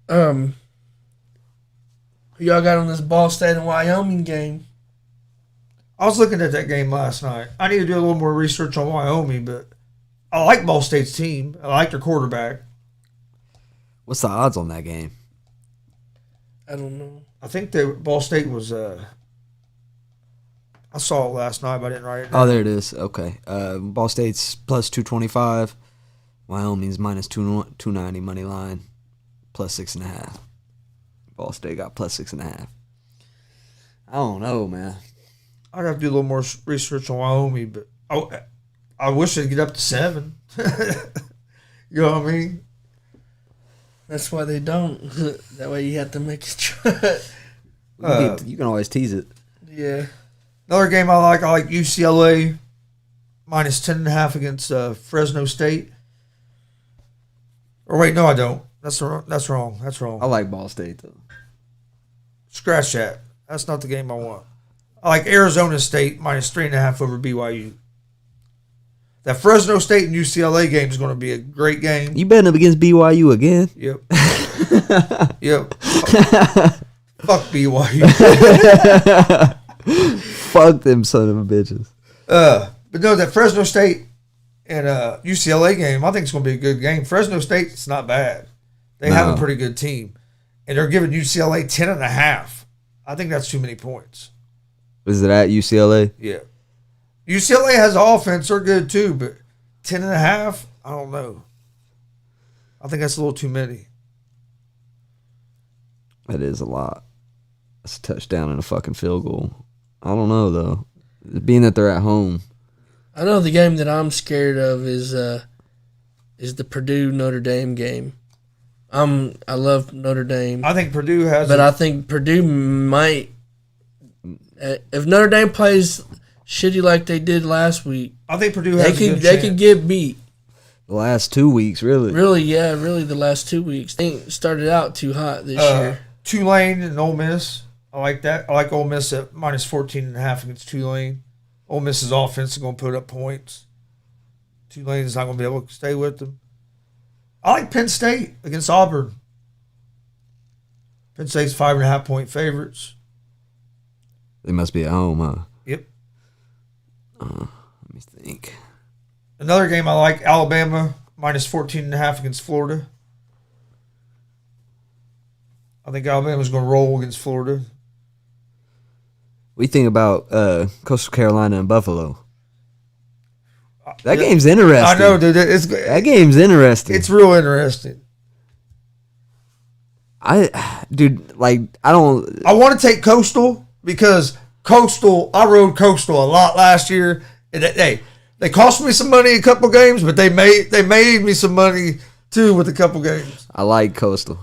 Who y'all got on this Ball State and Wyoming game? I was looking at that game last night. I need to do a little more research on Wyoming, but I like Ball State's team. I like their quarterback. What's the odds on that game? I don't know. I think Ball State was. I saw it last night, but I didn't write it down. Oh, there it is. Okay. Ball State's plus 225. Wyoming's minus 290 money line, plus 6.5. Ball State got plus 6.5. I don't know, man. I'd have to do a little more research on Wyoming, but I wish they'd get up to 7. You know what I mean? That's why they don't. That way you have to make it try. You can always tease it. Yeah. Another game I like UCLA minus 10.5 against Fresno State. Or wait, no, I don't. That's wrong. I like Ball State, though. Scratch that. That's not the game I want. I like Arizona State minus 3.5 over BYU. That Fresno State and UCLA game is going to be a great game. You betting up against BYU again? Yep. Yep. Fuck BYU. Fuck them son of a bitches. But no, that Fresno State and UCLA game, I think it's going to be a good game. Fresno State's not bad. They have a pretty good team. And they're giving UCLA 10.5. I think that's too many points. Is it at UCLA? Yeah. UCLA has an offense. They're good too, but 10.5, I don't know. I think that's a little too many. That is a lot. That's a touchdown and a fucking field goal. I don't know, though. Being that they're at home. I know the game that I'm scared of is the Purdue Notre Dame game. I love Notre Dame. I think Purdue has, but I think Purdue might. If Notre Dame plays shitty like they did last week, I think Purdue has they could get beat. The last 2 weeks, really. Really, the last 2 weeks. They started out too hot this year. Tulane and Ole Miss. I like that. I like Ole Miss at minus 14.5 against Tulane. Ole Miss's offense is going to put up points. Tulane is not going to be able to stay with them. I like Penn State against Auburn. Penn State's 5.5 point favorites. They must be at home, huh? Yep. Let me think. Another game I like, Alabama minus 14.5 against Florida. I think Alabama's going to roll against Florida. What do you think about Coastal Carolina and Buffalo? That game's interesting. I know, dude. That game's interesting. It's real interesting. I want to take Coastal because I rode Coastal a lot last year. And they cost me some money a couple games, but they made me some money too with a couple games. I like Coastal.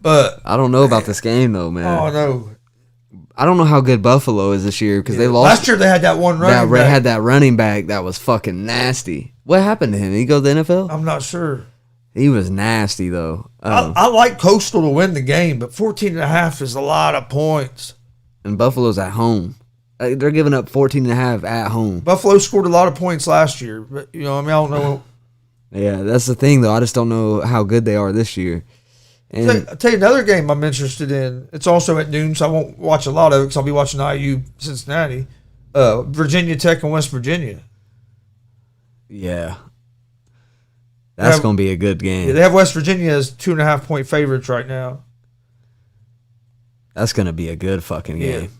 But I don't know about this game though, man. Oh no. I don't know how good Buffalo is this year because they lost. Last year they had that one running back. Had that running back that was fucking nasty. What happened to him? Did he go to the NFL? I'm not sure. He was nasty though. I like Coastal to win the game, but 14.5 is a lot of points. And Buffalo's at home. They're giving up 14.5 at home. Buffalo scored a lot of points last year, but I don't know. Yeah, that's the thing though. I just don't know how good they are this year. And I'll tell you another game I'm interested in. It's also at noon, so I won't watch a lot of it because I'll be watching IU Cincinnati. Virginia Tech and West Virginia. Yeah. That's going to be a good game. Yeah, they have West Virginia as 2.5 point favorites right now. That's going to be a good fucking game.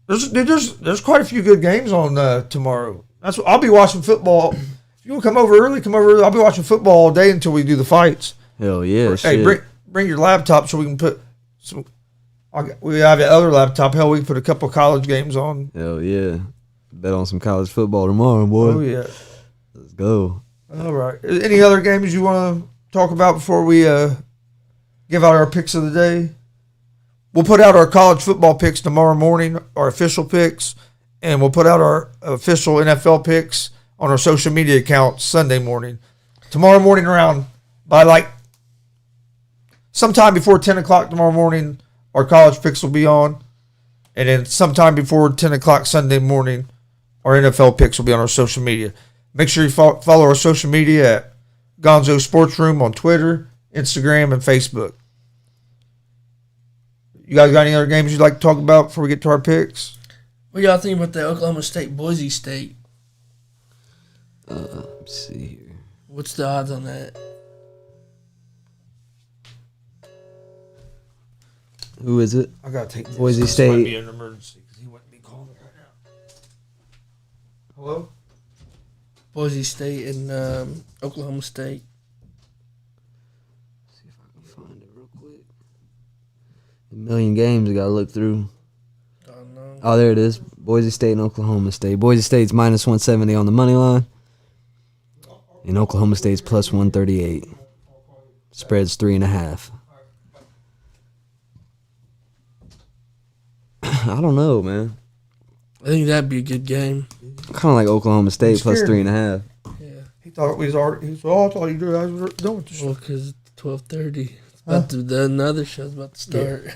There's quite a few good games on tomorrow. I'll be watching football. If you want to come over early, come over early. I'll be watching football all day until we do the fights. Hell yeah. Hey, bring your laptop so we can put some. We have the other laptop. Hell, we can put a couple college games on. Hell yeah. Bet on some college football tomorrow, boy. Oh yeah. Let's go. All right. Any other games you want to talk about before we give out our picks of the day? We'll put out our college football picks tomorrow morning, our official picks, and we'll put out our official NFL picks on our social media accounts Sunday morning. Tomorrow morning by sometime before 10 o'clock tomorrow morning, our college picks will be on. And then sometime before 10 o'clock Sunday morning, our NFL picks will be on our social media. Make sure you follow our social media at Gonzo Sports Room on Twitter, Instagram, and Facebook. You guys got any other games you'd like to talk about before we get to our picks? What y'all think about the Oklahoma State Boise State? Let's see here. What's the odds on that? Who is it? I gotta take this. Boise This State. might be an emergency because he wouldn't be calling right now. Hello? Boise State and Oklahoma State. See if I can find it real quick. A million games I gotta look through. Don't know. Oh, there it is. Boise State and Oklahoma State. Boise State's minus 170 on the money line. And Oklahoma State's plus 138. Spread's 3.5. I don't know, man. I think that'd be a good game. Kind of like Oklahoma State plus scared me. 3.5. Yeah. He thought we was already. He said, "Oh, I thought you guys were doing this." Well, because it's 12:30. Another show's about to start. Yeah.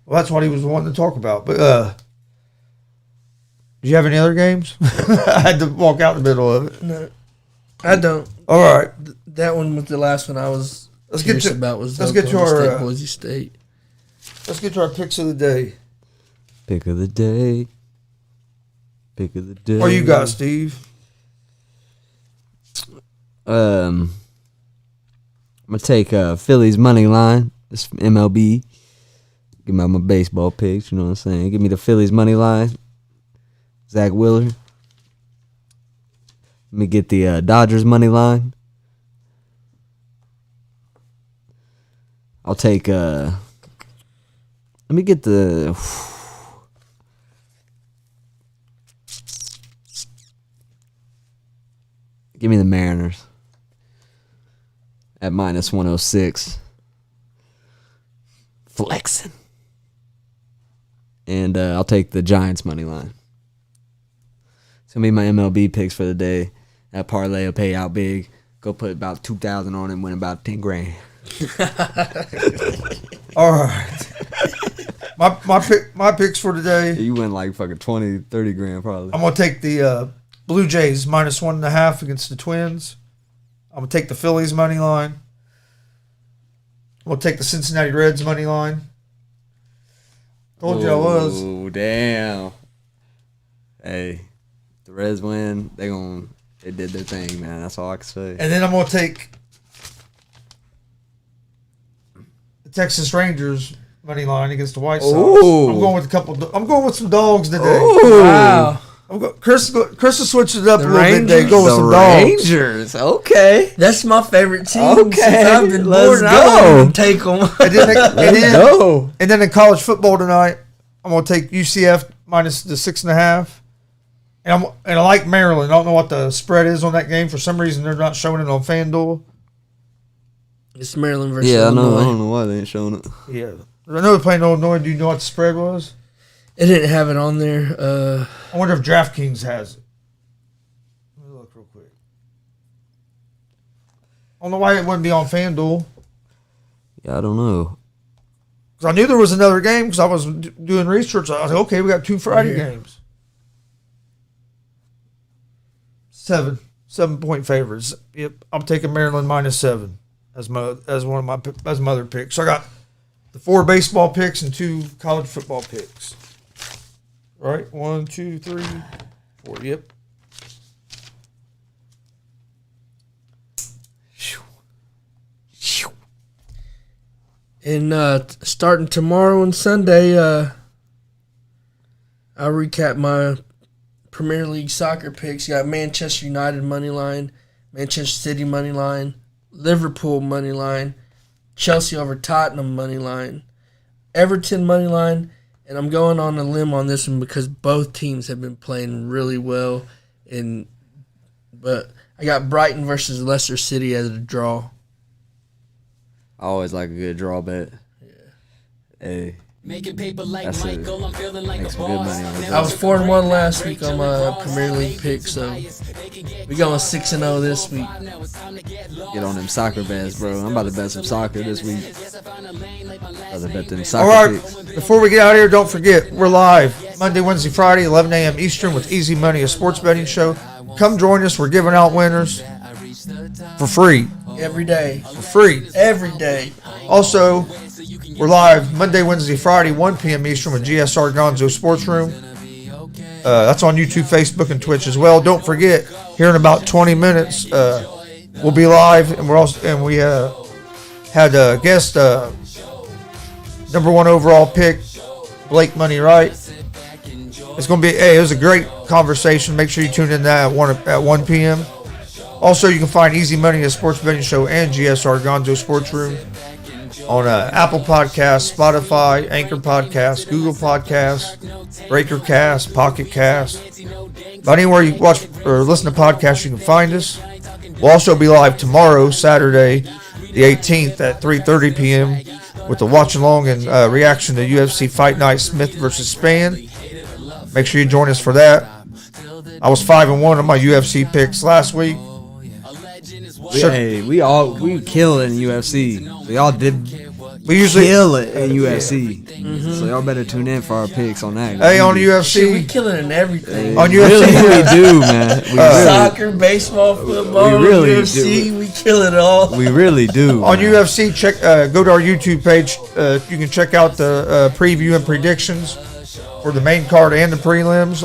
Well, that's what he was wanting to talk about. But did you have any other games? I had to walk out in the middle of it. No, I don't. All right. That one was the last one I was Let's curious get to about. Was let's get to Oklahoma our State, Boise State. let's get to our picks of the day. Pick of the day. Pick of the day. What you got, Steve? I'm gonna take Phillies money line. This MLB. Give me my baseball picks. You know what I'm saying? Give me the Phillies money line. Zach Wheeler. Let me get the Dodgers money line. I'll take. Let me get the. Give me the Mariners at minus 106. Flexing. And I'll take the Giants money line. It's going to be my MLB picks for the day. That parlay will pay out big. Go put about $2,000 on it and win about 10 grand. All right. My picks for today. You win like fucking 20, 30 grand probably. I'm gonna take the Blue Jays minus 1.5 against the Twins. I'm gonna take the Phillies money line. I'm gonna take the Cincinnati Reds money line. Told you I was. Oh damn! Hey, the Reds win. They did their thing, man. That's all I can say. And then I'm gonna take the Texas Rangers money line against the White Sox. Ooh. I'm going with I'm going with some dogs today. Ooh. Wow. Chris will switch it up The a little bit today. Rangers? Go with some dogs. Rangers. Okay. That's my favorite team Okay, since I've been let's born. I go. don't even take them. And then in college football tonight, I'm gonna take UCF minus the 6.5. And I like Maryland. I don't know what the spread is on that game. For some reason, they're not showing it on FanDuel. It's Maryland versus Yeah, I know. Illinois. I don't know why they ain't showing it. Yeah, I know they're playing Illinois. Do you know what the spread was? It didn't have it on there. I wonder if DraftKings has it. Let me look real quick. I don't know why it wouldn't be on FanDuel. Yeah, I don't know. Because I knew there was another game because I was doing research. I was like, okay, we got 2 Friday games. 7-point favorites. Yep, I'm taking Maryland minus 7 as one of my other picks. So I got the 4 baseball picks and 2 college football picks. Right, 1, 2, 3, 4. Yep. And starting tomorrow and Sunday, I'll recap my Premier League soccer picks. You got Manchester United money line, Manchester City money line, Liverpool money line, Chelsea over Tottenham money line, Everton money line, and I'm going on a limb on this one because both teams have been playing really well. But I got Brighton versus Leicester City as a draw. I always like a good draw bet. Yeah. Hey. Making paper like That's Michael, I'm feeling like makes a some good boss. money on it. I was 4-1 last week on my Premier League pick, so we going 6-0 this week. Get on them soccer bets, bro. I'm about to bet some soccer this week. About to bet them All soccer right, picks. before we get out of here, don't forget, we're live Monday, Wednesday, Friday, 11 a.m. Eastern with Easy Money, a sports betting show. Come join us. We're giving out winners for free. Every day. For free. Every day. Also, we're live Monday, Wednesday, Friday, 1 p.m. Eastern with GSR Gonzo Sports Room. That's on YouTube, Facebook, and Twitch as well. Don't forget, here in about 20 minutes, we'll be live, and we had a guest, number 1 overall pick, Blake Money Wright. It's gonna be it was a great conversation. Make sure you tune in that at 1 p.m. Also, you can find Easy Money, a sports betting show, and GSR Gonzo Sports Room on Apple Podcasts, Spotify, Anchor Podcasts, Google Podcasts, Breaker Cast, Pocket Cast. But anywhere you watch or listen to podcasts, you can find us. We'll also be live tomorrow, Saturday, the 18th at 3:30 p.m. with the watch along and reaction to UFC Fight Night Smith versus Spann. Make sure you join us for that. I was 5-1 on my UFC picks last week. Hey, we kill it in UFC. So y'all we usually kill it in UFC. So y'all better tune in for our picks on that. Hey, on UFC, we kill it in everything. On UFC, we do, man. Soccer, baseball, football, UFC, we kill it all. We really do. On UFC, go to our YouTube page. You can check out the preview and predictions for the main card and the prelims.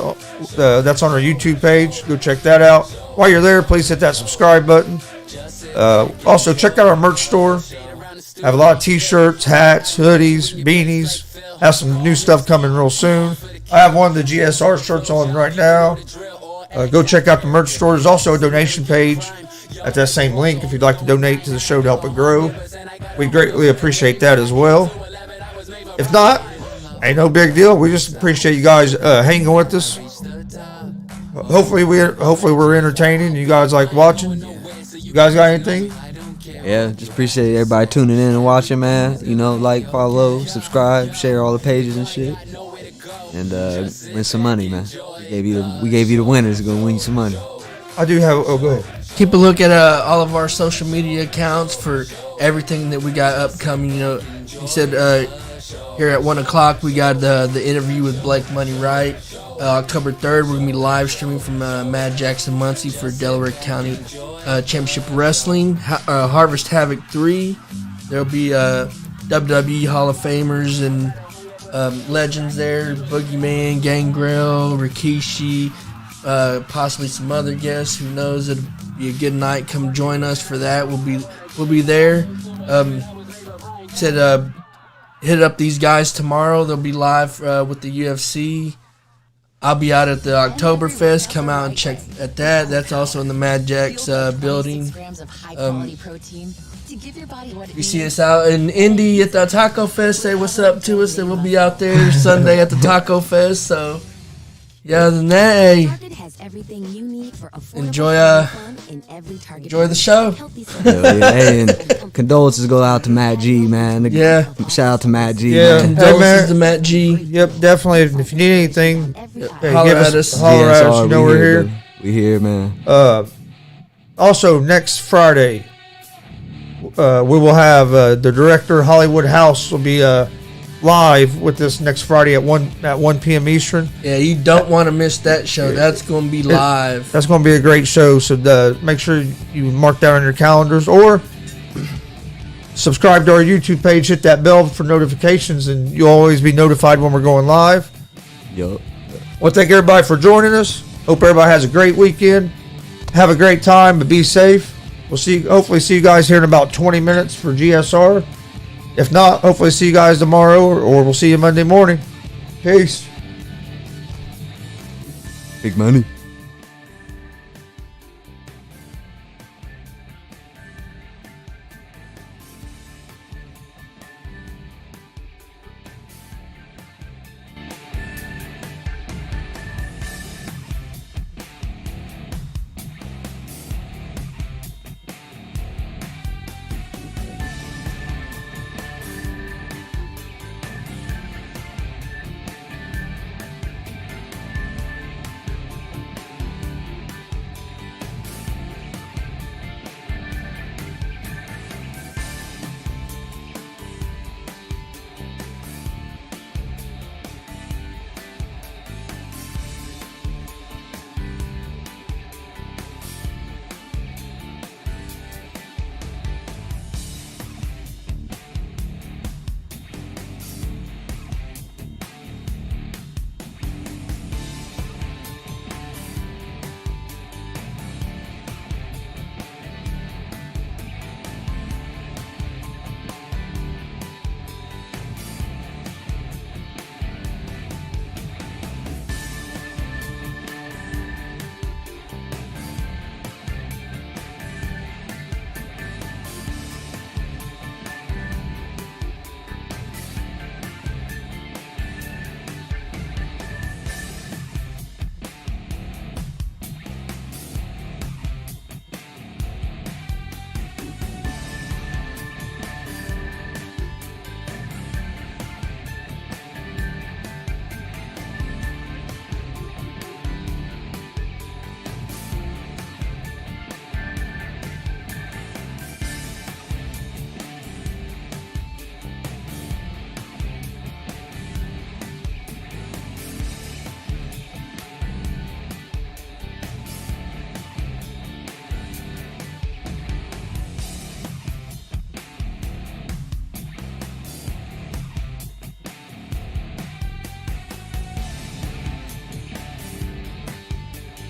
That's on our YouTube page. Go check that out. While you're there, please hit that subscribe button. Also, check out our merch store. I have a lot of t-shirts, hats, hoodies, beanies. Have some new stuff coming real soon. I have one of the GSR shirts on right now. Go check out the merch store. There's also a donation page at that same link if you'd like to donate to the show to help it grow. We greatly appreciate that as well. If not, ain't no big deal. We just appreciate you guys hanging with us. Hopefully we're entertaining. You guys like watching. You guys got anything? Yeah, just appreciate everybody tuning in and watching, man. You know, like, follow, subscribe, share all the pages and shit, and win some money, man. We gave you the winners. Gonna win you some money. I do have. Oh, go ahead. Keep a look at all of our social media accounts for everything that we got upcoming. You know, you said here at 1 o'clock we got the interview with Blake Money Wright. October 3rd, we're going to be live streaming from Mad Jackson Muncie for Delaware County Championship Wrestling. Harvest Havoc 3. There'll be WWE Hall of Famers and legends there. Boogeyman, Gangrel, Rikishi, possibly some other guests. Who knows? It'll be a good night. Come join us for that. We'll be there. Hit up these guys tomorrow. They'll be live with the UFC. I'll be out at the Oktoberfest. Come out and check at that. That's also in the Mad Jacks building. You see us out in Indy at the Taco Fest. Say what's up to us. Then we'll be out there Sunday at the Taco Fest. So, yeah, other than that, hey, enjoy the show. Hey, and condolences go out to Matt G, man. Yeah. Shout out to Matt G. Yeah. Man. Condolences to Matt G. Yep, definitely. If you need anything, holler at us. Holler at us. You know we're here. We here, man. Also, next Friday, we will have the director Hollywood House will be live with us next Friday at 1 p.m. Eastern. Yeah, you don't want to miss that show. That's going to be live. That's going to be a great show. So make sure you mark that on your calendars or subscribe to our YouTube page. Hit that bell for notifications, and you'll always be notified when we're going live. Yup. Well, thank everybody for joining us. Hope everybody has a great weekend. Have a great time, but be safe. We'll hopefully see you guys here in about 20 minutes for GSR. If not, hopefully see you guys tomorrow or we'll see you Monday morning. Peace. Big money.